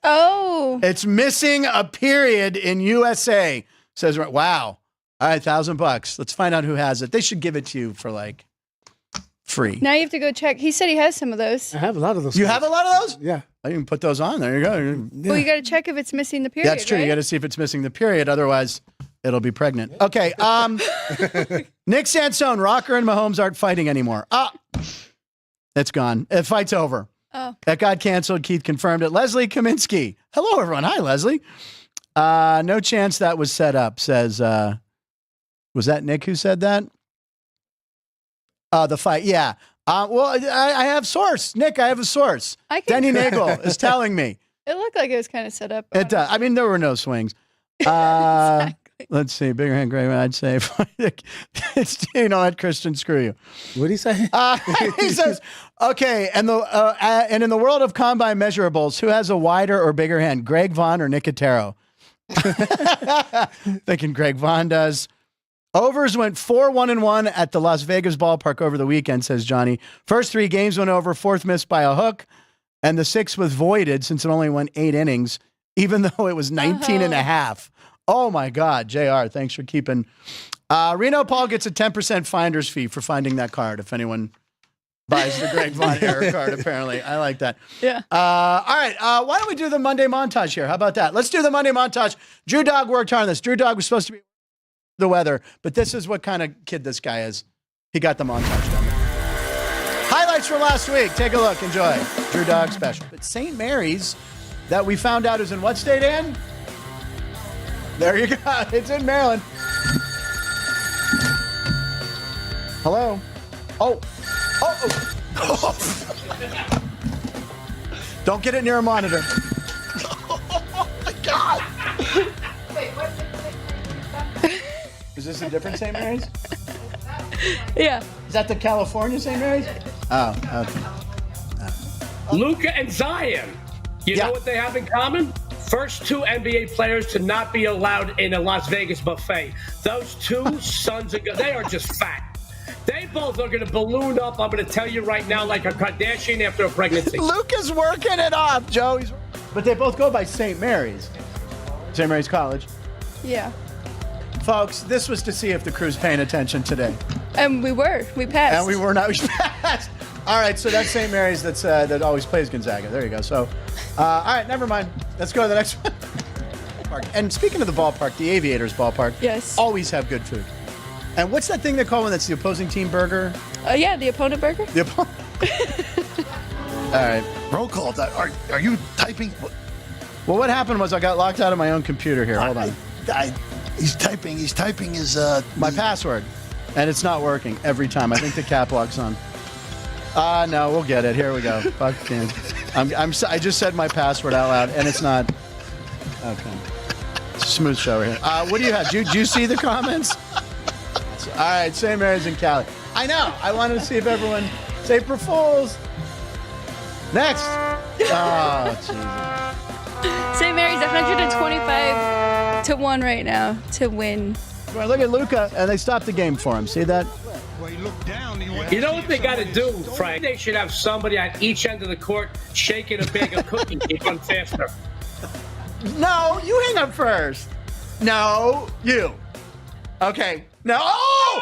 Oh. It's missing a period in USA. Says, wow. All right, $1,000. Let's find out who has it. They should give it to you for like free. Now you have to go check. He said he has some of those. I have a lot of those. You have a lot of those? Yeah. I can put those on. There you go. Yeah. Well, you got to check if it's missing the period. That's true. Right? You got to see if it's missing the period. Otherwise, it'll be pregnant. Okay. Nick Sansone, Rocker and Mahomes aren't fighting anymore. It's gone. The fight's over. Oh. That got canceled. Keith confirmed it. Leslie Kaminsky. Hello, everyone. Hi, Leslie. No chance that was set up, says, was that Nick who said that? The fight. Yeah. Well, I have source. Nick, I have a source. Denny Nagel is telling me. It looked like it was kind of set up. It does. I mean, there were no swings. Exactly. Let's see. Bigger hand, Greg, I'd say. You know what, Christian? Screw you. What did he say? He says, okay, and in the world of combine measurables, who has a wider or bigger hand, Greg Vaughn or Nicotero? Thinking Greg Vaughn does. Overs went 4-1-1 at the Las Vegas ballpark over the weekend, says Johnny. First 3 games went over, fourth missed by a hook, and the 6th was voided since it only went 8 innings, even though it was 19 and a half. Oh, my God. JR, thanks for keeping. Reno Paul gets a 10% finder's fee for finding that card, if anyone buys the Greg Vaughn error card, apparently. I like that. Yeah. All right. Why don't we do the Monday montage here? How about that? Let's do the Monday montage. Drew Dog worked hard on this. Drew Dog was supposed to be the weather, but this is what kind of kid this guy is. He got the montage done. Highlights from last week. Take a look. Enjoy. Drew Dog special. But St. Mary's, that we found out is in what state, Ann? There you go. It's in Maryland. Hello? Oh. Don't get it near a monitor. Oh, my God. Wait, what? Is this a different St. Mary's? Yeah. Is that the California St. Mary's? Oh, okay. Luka and Zion. You know what they have in common? First 2 NBA players to not be allowed in a Las Vegas buffet. Those 2 sons of God, they are just fat. They both are going to balloon up, I'm going to tell you right now, like a Kardashian after a pregnancy. Luka's working it off, Joe. But they both go by St. Mary's. St. Mary's College. Yeah. Folks, this was to see if the crew's paying attention today. And we were. We passed. And we were not. We passed. All right, so that's St. Mary's that always plays Gonzaga. There you go. So, all right, never mind. Let's go to the next one. And speaking of the ballpark, the Aviators ballpark, yes, always have good food. And what's that thing they call when that's the opposing team burger? Yeah, the opponent burger. The opponent. All right. Roll call. Are you typing? Well, what happened was I got locked out of my own computer here. Hold on. He's typing his my password, and it's not working every time. I think the cap lock's on. No, we'll get it. Here we go. Fuck you. I just said my password out loud, and it's not. Okay. Smooth show here. What do you have? Do you see the comments? All right, St. Mary's in Cali. I know. I wanted to see if everyone say for fools. Next. Oh, Jesus. St. Mary's 125-1 right now to win. Well, look at Luka, and they stopped the game for him. See that? You know what they got to do, Frank? They should have somebody at each end of the court shaking a bag of cookies. Keep on faster. No, you hang up first. No, you. Okay. No. Oh!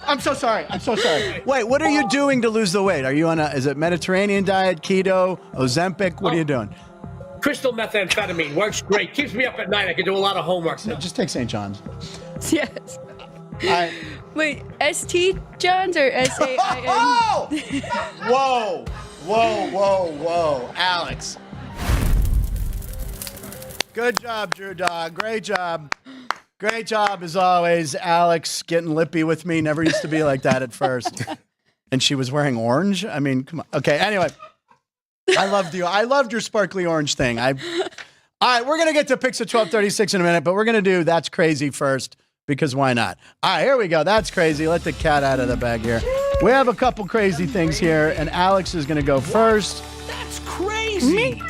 I'm so sorry. Wait, what are you doing to lose the weight? Are you on is it Mediterranean diet, keto, Ozempic? What are you doing? Crystal methamphetamine works great. Keeps me up at night. I can do a lot of homework. Just take St. John's. Yes. I, Wait, St. John's or SAIN? Whoa, Alex. Good job, Drew Dog. Great job. Great job, as always. Alex getting lippy with me. Never used to be like that at first. And she was wearing orange? I mean, come on. Okay, anyway. I loved your sparkly orange thing. All right, we're going to get to Picks at 12:36 in a minute, but we're going to do That's Crazy first, because why not? All right, here we go. That's crazy. Let the cat out of the bag here. We have a couple crazy things here, and Alex is going to go first. That's crazy.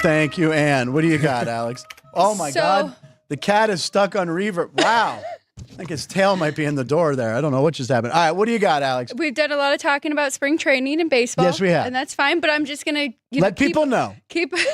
Thank you, Ann. What do you got, Alex? Oh, my God. The cat is stuck on reverb. Wow. I think his tail might be in the door there. I don't know what just happened. All right, what do you got, Alex? We've done a lot of talking about spring training and baseball. Yes, we have. And that's fine, but I'm just going to let people know.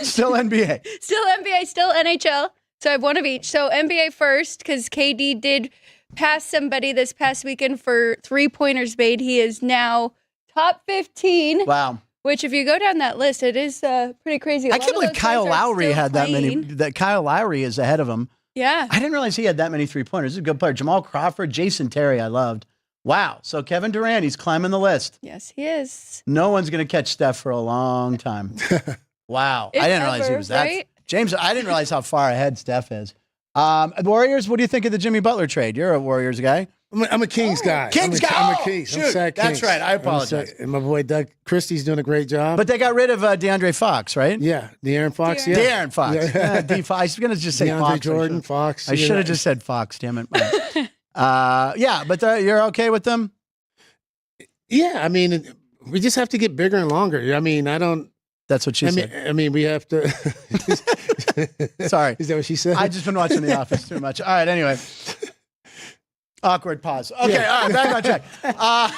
Still NBA. Still NBA, still NHL. So I have one of each. So NBA first, because KD did pass somebody this past weekend for 3-pointers made. He is now top 15. Wow. Which, if you go down that list, it is pretty crazy. I can't believe Kyle Lowry had that many. That Kyle Lowry is ahead of him. Yeah. I didn't realize he had that many 3-pointers. He's a good player. Jamal Crawford, Jason Terry, I loved. Wow. So Kevin Durant, he's climbing the list. Yes, he is. No one's going to catch Steph for a long time. Wow. I didn't realize he was that. Right? James, I didn't realize how far ahead Steph is. Warriors, what do you think of the Jimmy Butler trade? You're a Warriors guy. I'm a Kings guy. Kings guy. I'm a Kings. Shoot, I'm Sack that's Kings. right. I apologize. And my boy Doug Christie's doing a great job. But they got rid of DeAndre Fox, right? Yeah, De'Aaron Fox. Yeah, De'Aaron Fox. Yeah. D-Fox. I was going to just say DeAndre Fox. Jordan, Fox. I should have just said Fox. Damn it. Yeah, but you're okay with them? Yeah, I mean, we just have to get bigger and longer. I mean, I don't. That's what she said. I mean, we have to. Sorry. Is that what she said? I've just been watching The Office too much. All right, anyway. Awkward pause. Okay, all right, back on track. All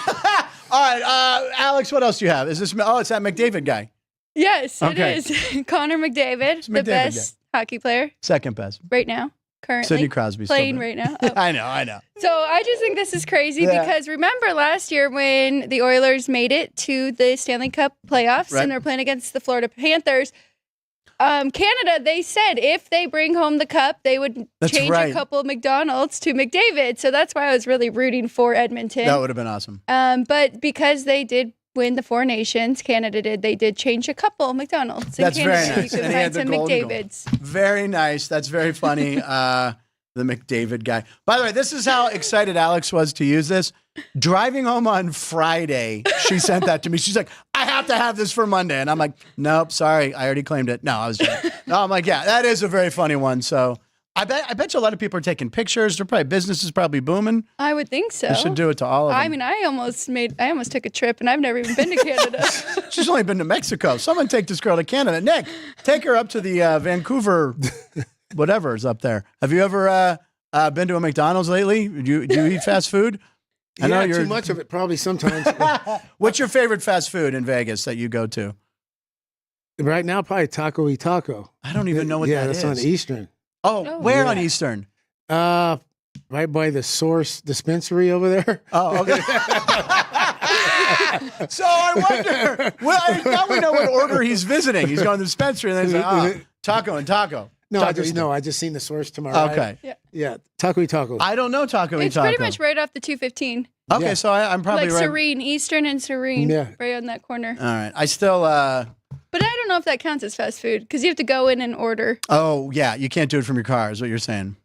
right, Alex, what else do you have? Is this? Oh, it's that McDavid guy. Yes, Okay. it is. Connor McDavid, the McDavid best hockey player Second best. right now, currently. Sidney Crosby's still playing there. right now. Oh. I know. So I just think this is crazy Yeah. because remember last year when the Oilers made it to the Stanley Cup playoffs Right. and they're playing against the Florida Panthers, Canada, they said if they bring home the cup, they would That's change right. a couple of McDonald's to McDavid. So that's why I was really rooting for Edmonton. That would have been awesome. But because they did win the Four Nations, Canada did, they did change a couple McDonald's in That's Canada. very nice. You And can he had find the some golden goal. McDavids. Very nice. That's very funny. The McDavid guy. By the way, this is how excited Alex was to use this. Driving home on Friday, she sent that to me. She's like, I have to have this for Monday. And I'm like, nope, sorry. I already claimed it. No, I was joking. No, I'm like, yeah, that is a very funny one. So I bet you a lot of people are taking pictures. Their business is probably booming. I would think so. You should do it to all of them. I mean, I almost took a trip and I've never even been to Canada. She's only been to Mexico. Someone take this girl to Canada. Nick, take her up to the Vancouver, whatever is up there. Have you ever been to a McDonald's lately? Do you eat fast food? I know too much of it probably sometimes. What's your favorite fast food in Vegas that you go to? Right now, probably Taco y Taco. I don't even know what that is. Yeah, that's on Eastern. Oh, where on Eastern? Right by the Source dispensary over there. Oh, okay. So I wonder. Well, now we know what order he's visiting. He's going to the dispensary, and then he's like, taco and taco. No, Taco I just seen the Source tomorrow. Okay. Yeah, Taco y Taco. I don't know taco and It's taco. pretty much right off the 215. Okay, so I'm probably like right. Serene, Eastern and Serene, Yeah. right on that corner. All right. I still. But I don't know if that counts as fast food because you have to go in and order. Oh yeah, you can't do it from your car. Is what you're saying?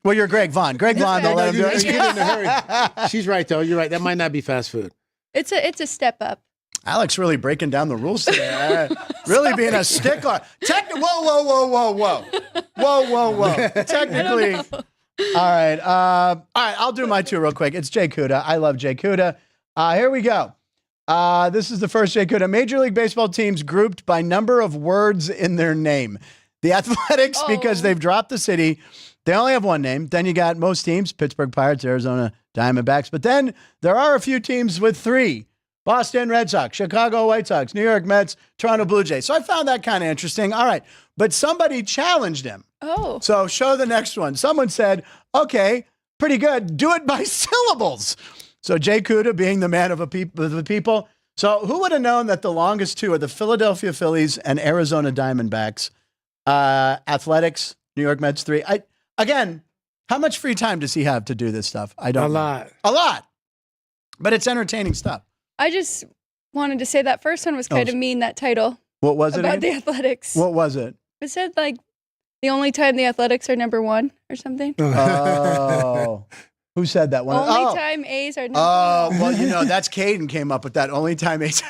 Well, you're Greg Vaughn. Greg Vaughn. Don't let him do it. You get in a hurry. She's right though. You're right. That might not be fast food. It's a step up. Alex really breaking down the rules today. Really being a stickler. Whoa. Technically. All right. I'll do my two real quick. It's Jay Cuda. I love Jay Cuda. Here we go. This is the first Jay Cuda. Major League Baseball teams grouped by number of words in their name. The Athletics, because they've dropped the city, they only have one name. Then you got most teams, Pittsburgh Pirates, Arizona Diamondbacks. But then there are a few teams with three. Boston Red Sox, Chicago White Sox, New York Mets, Toronto Blue Jays. So I found that kind of interesting. All right. But somebody challenged him. Oh. So show the next one. Someone said, okay, pretty good. Do it by syllables. So Jay Cuda being the man of the people. So who would have known that the longest two are the Philadelphia Phillies and Arizona Diamondbacks? Athletics, New York Mets, three. Again, how much free time does he have to do this stuff? I don't know. A lot. But it's entertaining stuff. I just wanted to say that first one was kind of mean, that title. What was it? About again? the Athletics. What was it? It said like the only time the Athletics are number one or something. Oh. Who said that one? Only time A's are number one. Well, that's Caden came up with that. Only time A's.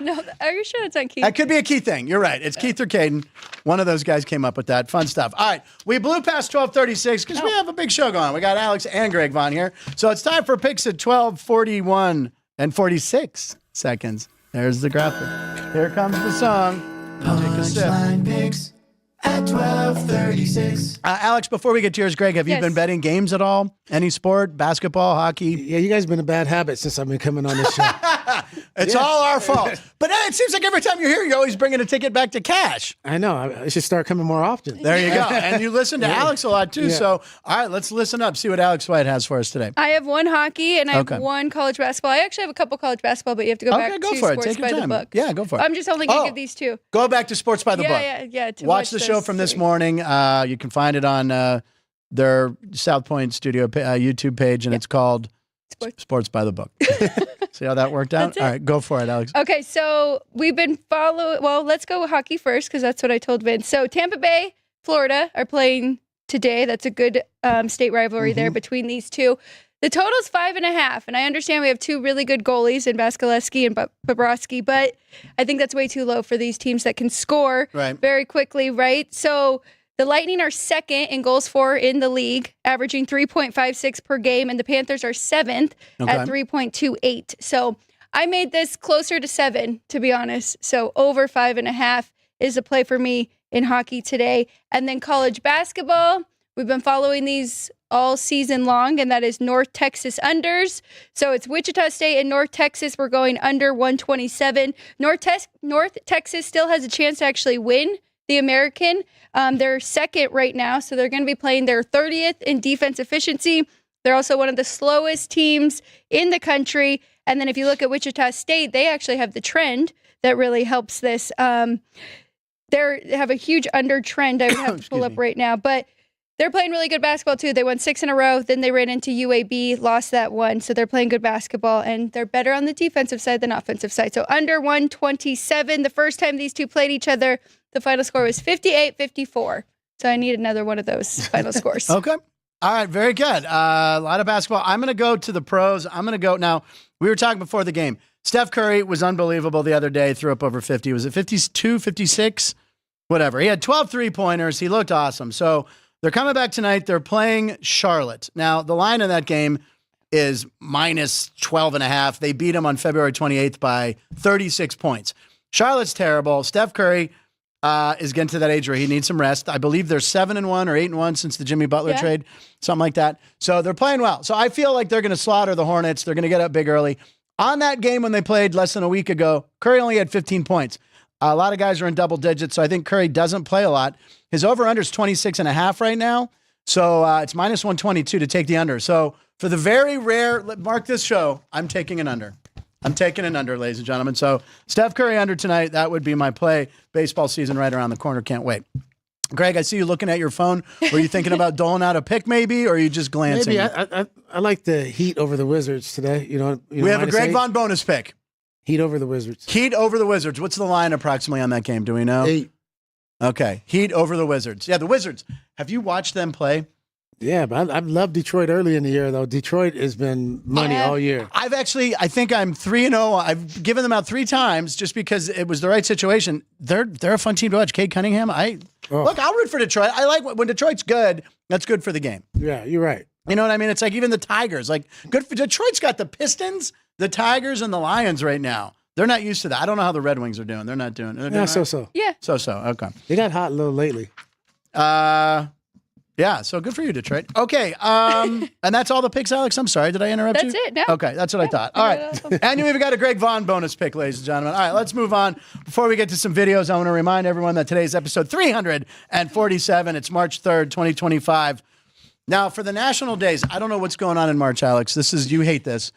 No, are you sure it's on Keith? That could be a Keith thing. You're right. It's Keith or Caden. One of those guys came up with that. Fun stuff. All right. We blew past 12:36 because we have a big show going on. We got Alex and Greg Vaughn here. So it's time for picks at 12:41 and 46 seconds. There's the graphic. Here comes the song. Punchline picks at 12:36. Alex, before we get to yours, Greg, have you been betting games at all? Any sport? Basketball, hockey? Yeah, you guys have been a bad habit since I've been coming on this show. It's all our fault. But it seems like every time you're here, you're always bringing a ticket back to cash. I know. I should start coming more often. There you go. And you listen to Alex a lot, too. Yeah. So, all right, let's listen up, see what Alex White has for us today. I have one hockey and I have Okay. one college basketball. I actually have a couple college basketball, but you have to go back go to for it. Sports Take your by the time. Book. Yeah, go for it. I'm just only going to give these two. Go back to Sports by the Book. Yeah. To Watch the show those from this three. morning. You can find it on their South Point Studio YouTube page, and it's called Sports by the Book. See how that worked out? That's it. All right, go for it, Alex. Okay, so we've been following. Well, let's go with hockey first because that's what I told Vince. So Tampa Bay, Florida are playing today. That's a good state rivalry there between these two. The total's 5.5, and I understand we have two really good goalies in Vasilevsky and Bobrovsky, but I think that's way too low for these teams that can score very quickly, right? So the Lightning are second in goals for in the league, averaging 3.56 per game, and the Panthers are seventh at 3.28. So I made this closer to 7, to be honest. So over 5.5 is a play for me in hockey today. And then college basketball, we've been following these all season long, and that is North Texas unders. So it's Wichita State and North Texas. We're going under 127. North Texas still has a chance to actually win the American. They're second right now, so they're going to be playing their 30th in defense efficiency. They're also one of the slowest teams in the country. And then if you look at Wichita State, they actually have the trend that really helps this. They have a huge under trend. I would have to pull up right now, but they're playing really good basketball too. They won 6 in a row. Then they ran into UAB, lost that one. So they're playing good basketball, and they're better on the defensive side than offensive side. So under 127. The first time these two played each other, the final score was 58-54. So I need another one of those final scores. Okay. All right. Very good. A lot of basketball. I'm going to go to the pros. I'm going to go now. We were talking before the game. Steph Curry was unbelievable the other day. Threw up over 50. Was it 52, 56? Whatever. He had 12 3-pointers. He looked awesome. So they're coming back tonight. They're playing Charlotte. Now, the line in that game is minus 12.5. They beat them on February 28th by 36 points. Charlotte's terrible. Steph Curry is getting to that age where he needs some rest. I believe they're 7-1 or 8-1 since the Jimmy Butler trade, something like that. So they're playing well. So I feel like they're going to slaughter the Hornets. They're going to get up big early. On that game when they played less than a week ago, Curry only had 15 points. A lot of guys are in double digits, so I think Curry doesn't play a lot. His over-under is 26.5 right now, so it's minus 122 to take the under. So for the very rare, mark this show, I'm taking an under. I'm taking an under, ladies and gentlemen. So Steph Curry under tonight, that would be my play. Baseball season right around the corner. Can't wait. Greg, I see you looking at your phone. Were you thinking about doling out a pick maybe, or are you just glancing? Maybe. I like the Heat over the Wizards today. You know we have a Greg Vaughn bonus pick. Heat over the Wizards. Heat over the Wizards. What's the line approximately on that game? Do we know? 8. Okay. Heat over the Wizards. Yeah, the Wizards. Have you watched them play? Yeah, but I've loved Detroit early in the year, though. Detroit has been money all year. I think I'm 3-0. I've given them out 3 times just because it was the right situation. They're a fun team to watch. Cade Cunningham. Look, I'll root for Detroit. I like when Detroit's good. That's good for the game. Yeah, you're right. You know what I mean? It's like even the Tigers. Like good for Detroit's got the Pistons, the Tigers, and the Lions right now. They're not used to that. I don't know how the Red Wings are doing. They're not doing. So. Yeah. So. Okay. They got hot a little lately. Yeah. So good for you, Detroit. Okay. And that's all the picks, Alex. I'm sorry. Did I interrupt you? That's it. No. Okay. That's what I thought. All right. And we've got a Greg Vaughn bonus pick, ladies and gentlemen. All right. Let's move on. Before we get to some videos, I want to remind everyone that today's episode 347. It's March 3rd, 2025. Now, for the national days, I don't know what's going on in March, Alex. You hate this,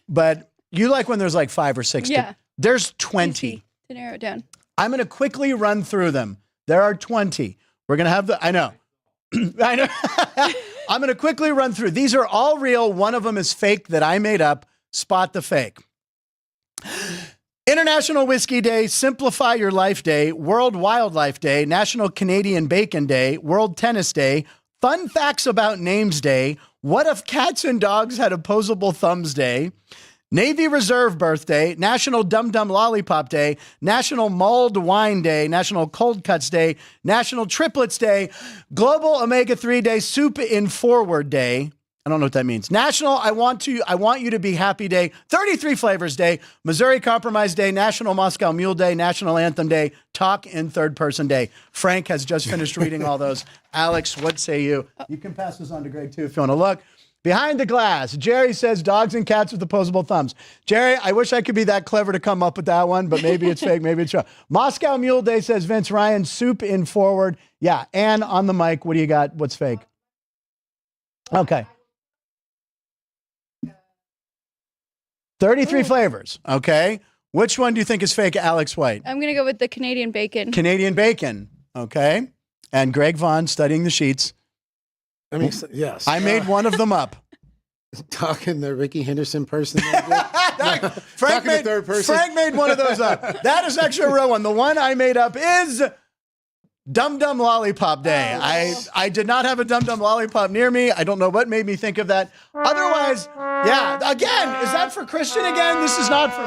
but you like when there's like 5 or 6. Yeah. There's 20. To narrow it down. I'm going to quickly run through them. There are 20. We're going to have I know. I know. I'm going to quickly run through. These are all real. One of them is fake that I made up. Spot the fake. International Whiskey Day, Simplify Your Life Day, World Wildlife Day, National Canadian Bacon Day, World Tennis Day, Fun Facts About Names Day, What If Cats and Dogs Had Opposable Thumbs Day, Navy Reserve Birthday, National Dum Dum Lollipop Day, National Mulled Wine Day, National Cold Cuts Day, National Triplets Day, Global Omega-3 Day, Soup in Forward Day. I don't know what that means. National I Want You to Be Happy Day, 33 Flavors Day, Missouri Compromise Day, National Moscow Mule Day, National Anthem Day, Talk in Third Person Day. Frank has just finished reading all those. Alex, what say you? You can pass this on to Greg too if you want to look. Behind the glass, Jerry says dogs and cats with opposable thumbs. Jerry, I wish I could be that clever to come up with that one, but maybe it's fake, maybe it's true. Moscow Mule Day says Vince Ryan, Soup in Forward. Yeah, Ann on the mic. What do you got? What's fake? Okay. 33 flavors. Okay. Which one do you think is fake, Alex White? I'm going to go with the Canadian bacon. Canadian bacon. Okay. And Greg Vaughn studying the sheets. I mean, yes. I made one of them up. Talking the Ricky Henderson person. Frank made one of those up. That is actually a real one. The one I made up is Dum Dum Lollipop Day. I did not have a Dum Dum Lollipop near me. I don't know what made me think of that. Otherwise, yeah. Again, is that for Christian again? This is not for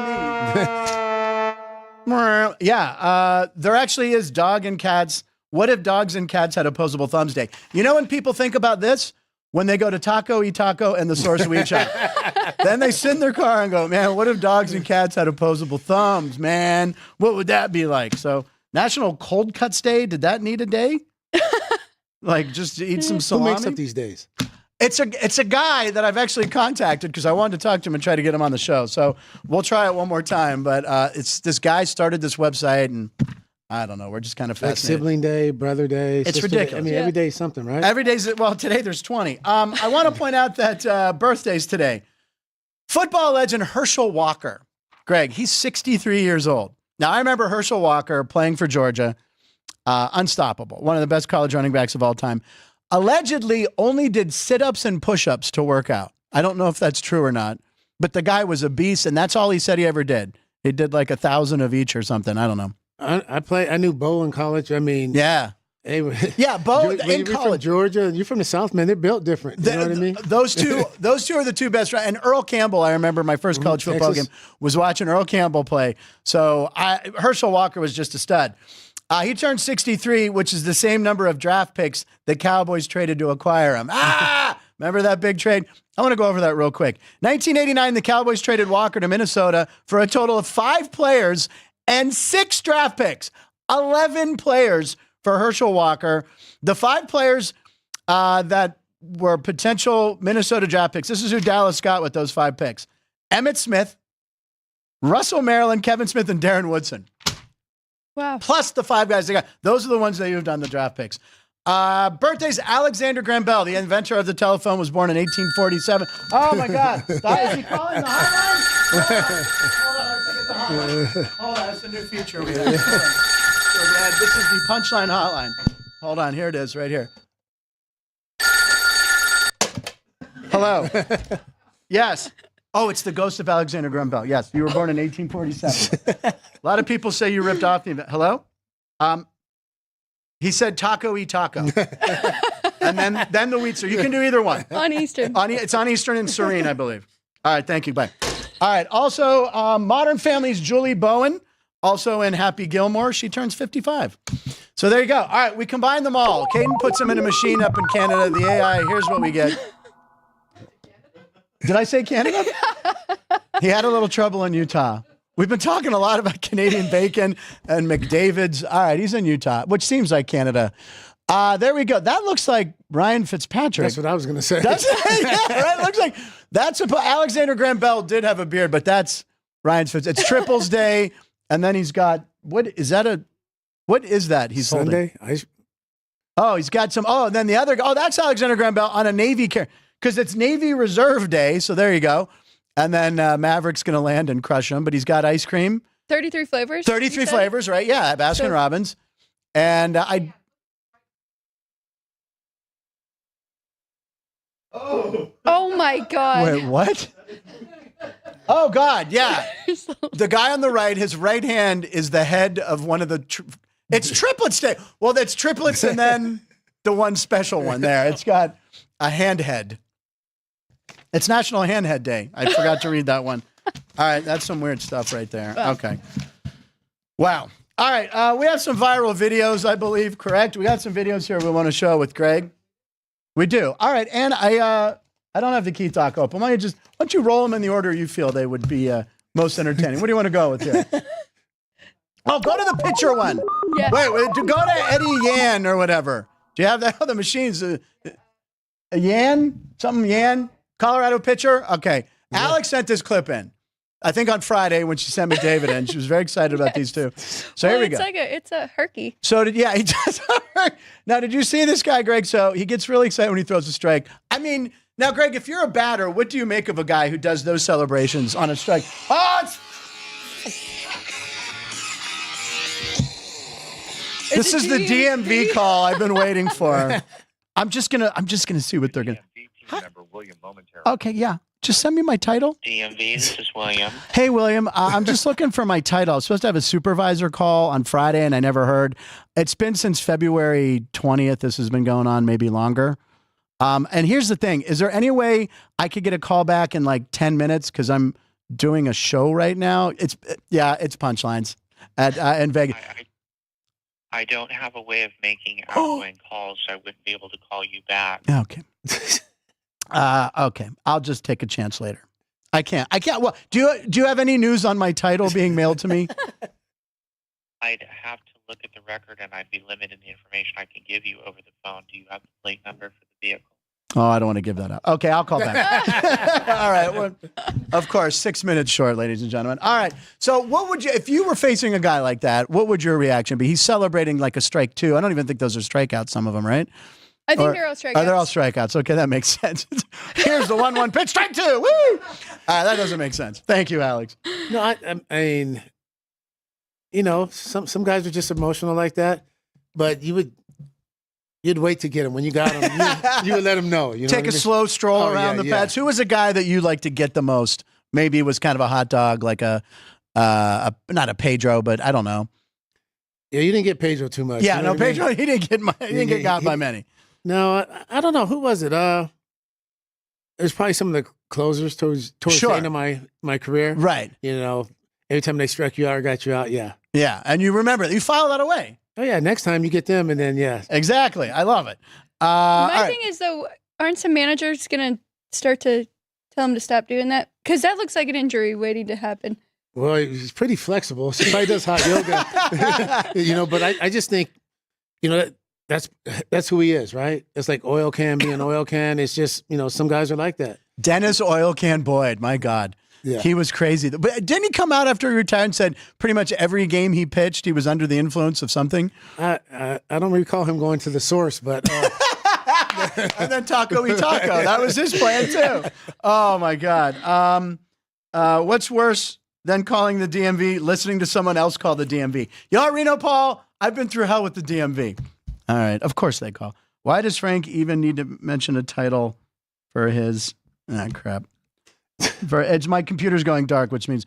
me. Yeah. There actually is dog and cats. What if dogs and cats had opposable thumbs day? You know when people think about this? when they go to Taco, Eat Taco, and the Source WeChat. Then they sit in their car and go, man, what if dogs and cats had opposable thumbs, man? What would that be like? So National Cold Cuts Day, did that need a day? Like just to eat some salami? Who makes up these days? It's a guy that I've actually contacted because I wanted to talk to him and try to get him on the show. So we'll try it one more time. But it's this guy started this website, and I don't know. We're just kind of Like fascinated. sibling day, brother day. It's sister day. ridiculous. I mean, every day is something, right? Every day's, well, today there's 20. I want to point out that birthdays today. Football legend Herschel Walker. Greg, he's 63 years old. Now, I remember Herschel Walker playing for Georgia. Unstoppable. One of the best college running backs of all time. Allegedly only did sit-ups and push-ups to work out. I don't know if that's true or not, but the guy was a beast, and that's all he said he ever did. He did like 1,000 of each or something. I don't know. I knew Bo in college. I mean, yeah. Hey, Bo in you're college. from Georgia. You're from the South, man. They're built different. You know what I mean? Those two are the two best. And Earl Campbell, I remember my first college football game was watching Earl Campbell play. So Herschel Walker was just a stud. He turned 63, which is the same number of draft picks the Cowboys traded to acquire him. Remember that big trade? I want to go over that real quick. 1989, the Cowboys traded Walker to Minnesota for a total of 5 players and 6 draft picks. 11 players for Herschel Walker. The 5 players that were potential Minnesota draft picks. This is who Dallas got with those 5 picks. Emmitt Smith, Russell Maryland, Kevin Smith, and Darren Woodson. Wow. Plus the 5 guys they got. Those are the ones they moved on the draft picks. Birthdays, Alexander Graham Bell, the inventor of the telephone, was born in 1847. Oh, my God. Is he calling the hotline? Hold on, that's a new feature we have. This is the Punchline hotline. Hold on, here it is, right here. Hello. Yes. Oh, it's the ghost of Alexander Graham Bell. Yes, you were born in 1847. A lot of people say you ripped off the event. Hello? He said taco, eat taco. And then the wheat. So you can do either one. On Eastern. It's on Eastern and Serene, I believe. All right, thank you. Bye. All right, also, Modern Family's Julie Bowen, also in Happy Gilmore. She turns 55. So there you go. All right, we combine them all. Caden puts them in a machine up in Canada. The AI, here's what we get. Did I say Canada? He had a little trouble in Utah. We've been talking a lot about Canadian bacon and McDavid's. All right, he's in Utah, which seems like Canada. There we go. That looks like Ryan Fitzpatrick. That's what I was going to say. That's, yeah, right? It looks like that's Alexander Graham Bell did have a beard, but that's Ryan Fitzpatrick. It's Triples Day, and then he's got what is that he's Sunday? holding? Oh, he's got some. Oh, and then the other. Oh, that's Alexander Graham Bell on a Navy because it's Navy Reserve Day. So there you go. And then Maverick's going to land and crush him, but he's got ice cream. 33 flavors. 33 flavors, right? Yeah, Baskin Robbins. And Oh my God. Wait, what? Oh God, yeah. The guy on the right, his right hand is the head of one of the. It's triplets day. Well, that's triplets, and then the one special one there. It's got a hand head. It's National Handhead Day. I forgot to read that one. All right, that's some weird stuff right there. Okay. Wow. All right, we have some viral videos, I believe, correct? We got some videos here we want to show with Greg. We do. All right, and I don't have the key talk open. Why don't you roll them in the order you feel they would be most entertaining? What do you want to go with here? Oh, go to the picture one. Yeah. Wait, go to Eddie Yan or whatever. Do you have that? Oh, the machines. A Yan? Something Yan? Colorado pitcher? Okay. Yeah. Alex sent this clip in, I think on Friday when she sent me David in. She was very excited about these two. So here we go. It's a herky. So he does. Now, did you see this guy, Greg? So he gets really excited when he throws a strike. I mean, now, Greg, if you're a batter, what do you make of a guy who does those celebrations on a strike? Oh, this is the DMV call I've been waiting for. I'm just gonna see what they're gonna. Okay, yeah. Just send me my title. DMV, this is William. Hey, William. I'm just looking for my title. I was supposed to have a supervisor call on Friday, and I never heard. It's been since February 20th. This has been going on, maybe longer. And here's the thing. Is there any way I could get a call back in like 10 minutes? Because I'm doing a show right now. It's Punchlines in Vegas. I don't have a way of making outgoing calls, so I wouldn't be able to call you back. Okay. Okay, I'll just take a chance later. I can't. Well, do you have any news on my title being mailed to me? I'd have to look at the record, and I'd be limited in the information I can give you over the phone. Do you have the plate number for the vehicle? Oh, I don't want to give that up. Okay, I'll call back. All right. Well, of course, 6 minutes short, ladies and gentlemen. All right. So what would you, if you were facing a guy like that, what would your reaction be? He's celebrating like a strike 2. I don't even think those are strikeouts, some of them, right? I think they're all strikeouts. Oh, they're all strikeouts. Okay, that makes sense. Here's the 1-1 pitch, strike 2. Woo! That doesn't make sense. Thank you, Alex. No, I mean, some guys are just emotional like that, but you'd wait to get him. When you got him, you would let him know. Take a slow stroll around the pads. Who was a guy that you like to get the most? Maybe it was kind of a hot dog, like not a Pedro, but I don't know. Yeah, you didn't get Pedro too much. Yeah, no, Pedro, he didn't get got by many. No, I don't know. Who was it? It was probably some of the closers towards the end of my career. Right. Every time they struck you out or got you out, yeah. Yeah, and you remember that. You file that away. Oh, yeah, next time you get them, and then, yeah. Exactly. I love it. My thing is, though, aren't some managers going to start to tell them to stop doing that? Because that looks like an injury waiting to happen. Well, he's pretty flexible. Somebody does hot yoga. But I just think, that's who he is, right? It's like oil can being oil can. It's just, some guys are like that. Dennis Oil Can Boyd, my God. Yeah. He was crazy. But didn't he come out after he retired and said pretty much every game he pitched, he was under the influence of something? I don't recall him going to the source, but... and then Taco y Taco. That was his plan, too. Oh, my God. What's worse than calling the DMV, listening to someone else call the DMV? Reno Paul, I've been through hell with the DMV. All right. Of course they call. Why does Frank even need to mention a title for his... crap. My computer's going dark, which means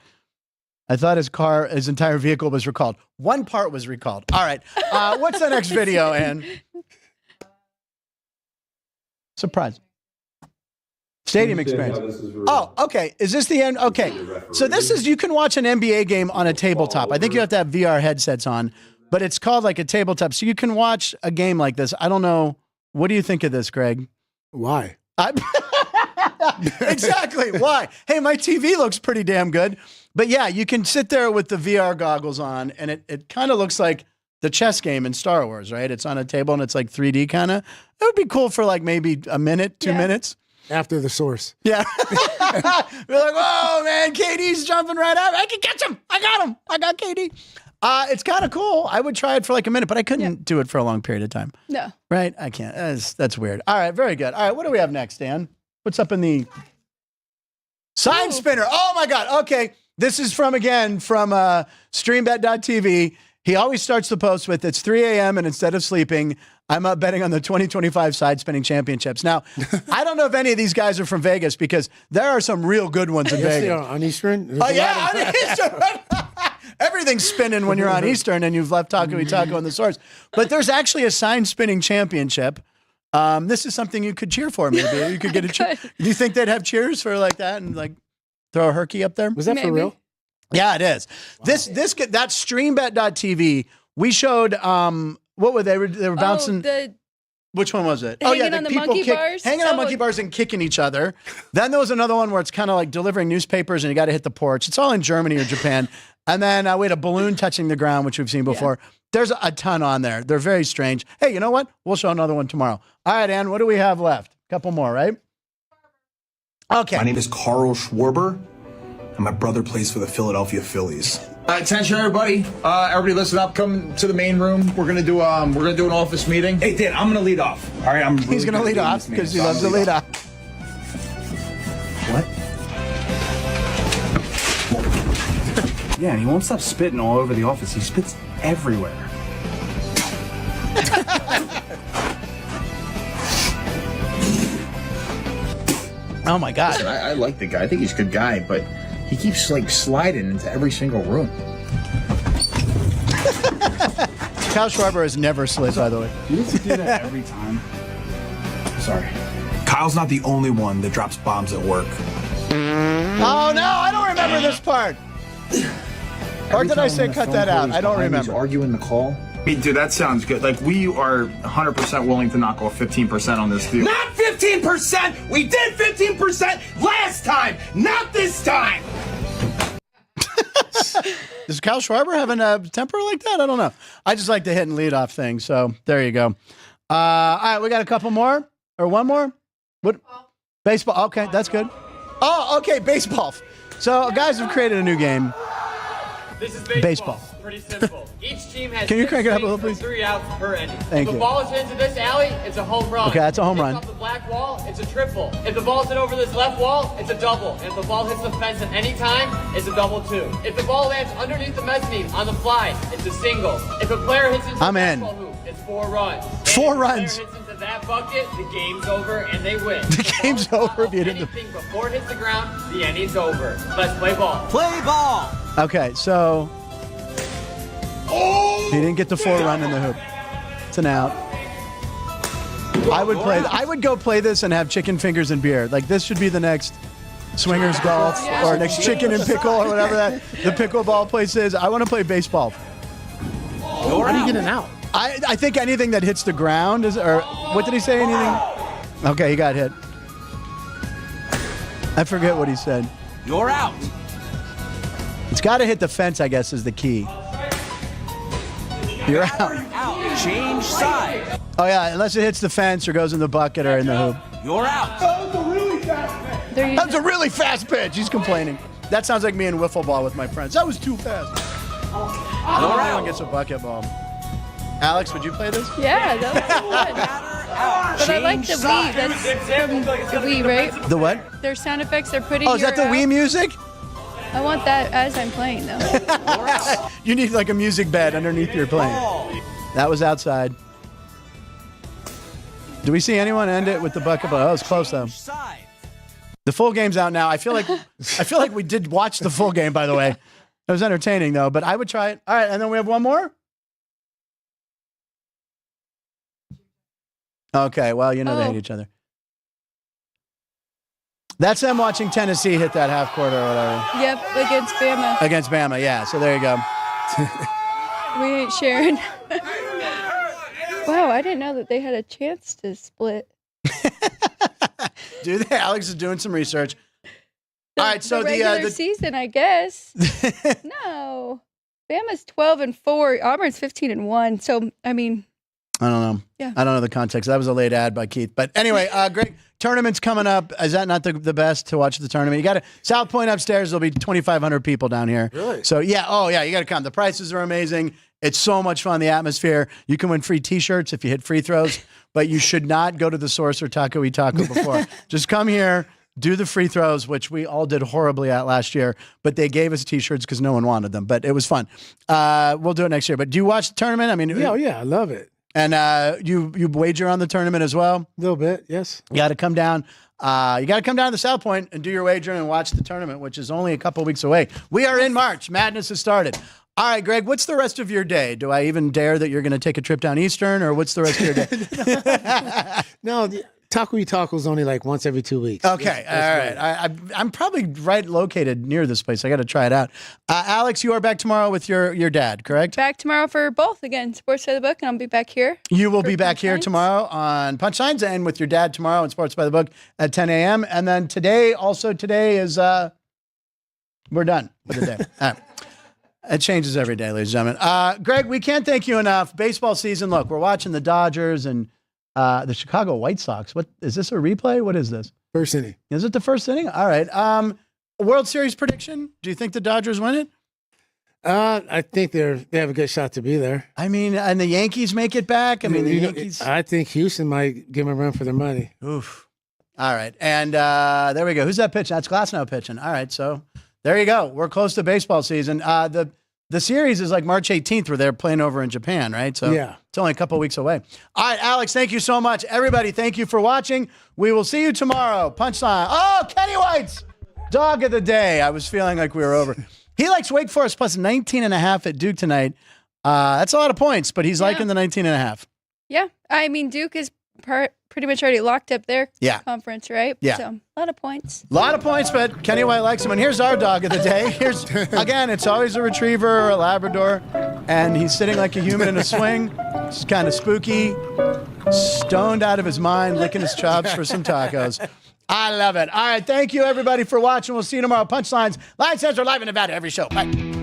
I thought his entire vehicle was recalled. One part was recalled. All right. What's the next video, Ann? Surprise. Stadium experience. Oh, okay. Is this the end? Okay. So this is, you can watch an NBA game on a tabletop. I think you have to have VR headsets on, but it's called like a tabletop. So you can watch a game like this. I don't know. What do you think of this, Greg? Why? Exactly. Why? Hey, my TV looks pretty damn good. But yeah, you can sit there with the VR goggles on, and it kind of looks like the chess game in Star Wars, right? It's on a table, and it's like 3D kind of. It would be cool for like maybe a minute, 2 minutes. After the source. Yeah. We're like, whoa, man, KD's jumping right out. I can catch him. I got him. I got KD. It's kind of cool. I would try it for like a minute, but I couldn't do it for a long period of time. No. Right? I can't. That's weird. All right, very good. All right, what do we have next, Dan? What's up in the sign spinner? Oh, my God. Okay. This is from streambet.tv. He always starts the post with, it's 3 a.m. and instead of sleeping, I'm up betting on the 2025 side spinning championships. Now, I don't know if any of these guys are from Vegas because there are some real good ones in Vegas. They are on Eastern. On Eastern. Everything's spinning when you're on Eastern and you've left Taco y Taco in the source. But there's actually a sign spinning championship. This is something you could cheer for, maybe. You could get a cheer. Do you think they'd have cheers for like that and like throw a herky up there? Was that for real? Yeah, it is. Wow. That's streambet.tv. We showed what were they? They were bouncing. Which one was it? Hanging on the monkey bars. Hanging on monkey bars and kicking each other. Then there was another one where it's kind of like delivering newspapers and you got to hit the porch. It's all in Germany or Japan. And then we had a balloon touching the ground, which we've seen before. Yeah. There's a ton on there. They're very strange. Hey, you know what? We'll show another one tomorrow. All right, Ann, what do we have left? A couple more, right? Okay. My name is Carl Schwarber, and my brother plays for the Philadelphia Phillies. Attention, everybody! Everybody, listen up. Come to the main room. We're gonna do an office meeting. Hey, Dan, I'm gonna lead off. All right, He's gonna lead off because he loves to lead off. What? Yeah, and he won't stop spitting all over the office. He spits everywhere. Oh my God! Listen, I like the guy. I think he's a good guy, but he keeps like sliding into every single room. Kyle Schwarber has never slid, by the way. You need to do that every time. Sorry. Kyle's not the only one that drops bombs at work. Oh no! I don't remember this part. Or did I say cut that out? I don't remember. Arguing the call. Dude, that sounds good. Like, we are 100% willing to knock off 15% on this deal. Not 15%! 15%. We did 15% last time, not this time. Does Kyle Schwarber have a temper like that? I don't know. I just like the hit and lead off thing. So there you go. All right, we got a couple more or one more. What? Baseball. Okay, that's good. Oh, okay, baseball. So guys have created a new game. This is baseball. Pretty simple. Each team has Can you crank it up a little, please? 3 outs per inning. Thank if you. the ball is hit into this alley, it's a home run. Okay, that's a home If run. it's off the black wall, it's a triple. If the ball's hit over this left wall, it's a double. And if the ball hits the fence at any time, it's a double too. If the ball lands underneath the mezzanine on the fly, it's a single. If a player hits into the baseball hoop, it's 4 runs. And 4 if runs. If a player hits into that bucket, the game's over and they win. The game's over if you hit Anything before it hits the ground, the inning's over. Let's play ball. Play ball. Okay, so he didn't get the 4 run in the hoop. It's an out. I would go play this and have chicken fingers and beer. Like this should be the next swingers golf or next chicken and pickle or whatever that the pickleball place is. I want to play baseball. How do you get an out? I think anything that hits the ground is, or what did he say? Anything? Okay, he got hit. I forget what he said. You're out. It's got to hit the fence, I guess, is the key. You're out. Change side. Oh, yeah, unless it hits the fence or goes in the bucket or in the hoop. You're out. That was a really fast pitch. He's complaining. That sounds like me in wiffle ball with my friends. That was too fast. I don't know if anyone gets a bucket ball. Alex, would you play this? Yeah, that was fun. But I like the Wii. That's from the Wii, right? The what? Their sound effects are pretty. Oh, is that the Wii music? I want that as I'm playing, though. You need like a music bed underneath your plane. That was outside. Do we see anyone end it with the bucket ball? Oh, it's close though. The full game's out now. I feel like we did watch the full game, by the way. It was entertaining though, but I would try it. All right, and then we have one more. Okay, well, you know they hate each other. That's them watching Tennessee hit that half court or whatever. Yep, against Bama. Against Bama, yeah. So there you go. We ain't sharing. Wow, I didn't know that they had a chance to split. Dude, Alex is doing some research. All right, so the regular season, I guess. No, Bama's 12-4. Auburn's 15-1. So I mean, I don't know. Yeah. I don't know the context. That was a late ad by Keith. But anyway, Greg, tournament's coming up. Is that not the best to watch the tournament? You got to South Point upstairs. There'll be 2,500 people down here. Really? So yeah. Oh yeah. You got to come. The prices are amazing. It's so much fun. The atmosphere. You can win free T-shirts if you hit free throws. But you should not go to the Source or Taco y Taco before. Just come here. Do the free throws, which we all did horribly at last year, but they gave us T-shirts because no one wanted them. But it was fun. We'll do it next year. But do you watch the tournament? I mean, yeah, I love it. And you wager on the tournament as well? A little bit, yes. You got to come down. You got to come down to South Point and do your wagering and watch the tournament, which is only a couple weeks away. We are in March. Madness has started. All right, Greg, what's the rest of your day? Do I even dare that you're going to take a trip down Eastern, or what's the rest of your day? No, Taco y Taco is only like once every 2 weeks. Okay, all right. I'm probably located near this place. I got to try it out. Alex, you are back tomorrow with your dad, correct? Back tomorrow for both again. Sports by the Book, and I'll be back here. You will be back here tomorrow on Punchlines, and with your dad tomorrow on Sports by the Book at 10 a.m. And then today is we're done for the day. All right. It changes every day, ladies and gentlemen. Greg, we can't thank you enough. Baseball season. Look, we're watching the Dodgers and the Chicago White Sox. What is this, a replay? What is this? First inning. Is it the first inning? All right. World Series prediction. Do you think the Dodgers win it? I think they have a good shot to be there. I mean, and the Yankees make it back. I mean, the Yankees. I think Houston might give them a run for their money. Oof. All right. And there we go. Who's that pitching? That's Glasnow pitching. All right. So there you go. We're close to baseball season. The series is like March 18th where they're playing over in Japan, right? So yeah. It's only a couple weeks away. All right, Alex, thank you so much. Everybody, thank you for watching. We will see you tomorrow. Punchline. Oh, Kenny White's dog of the day. I was feeling like we were over. He likes Wake Forest plus 19.5 at Duke tonight. That's a lot of points, but he's liking the 19.5. Yeah. I mean, Duke is pretty much already locked up their conference, right? Yeah. So a lot of points. A lot of points, but Kenny White likes him. And here's our dog of the day. Here's, again, it's always a retriever or a Labrador, and he's sitting like a human in a swing. It's kind of spooky. Stoned out of his mind, licking his chops for some tacos. I love it. All right, thank you, everybody, for watching. We'll see you tomorrow. Punchlines, Line Central, live in Nevada, every show. Bye.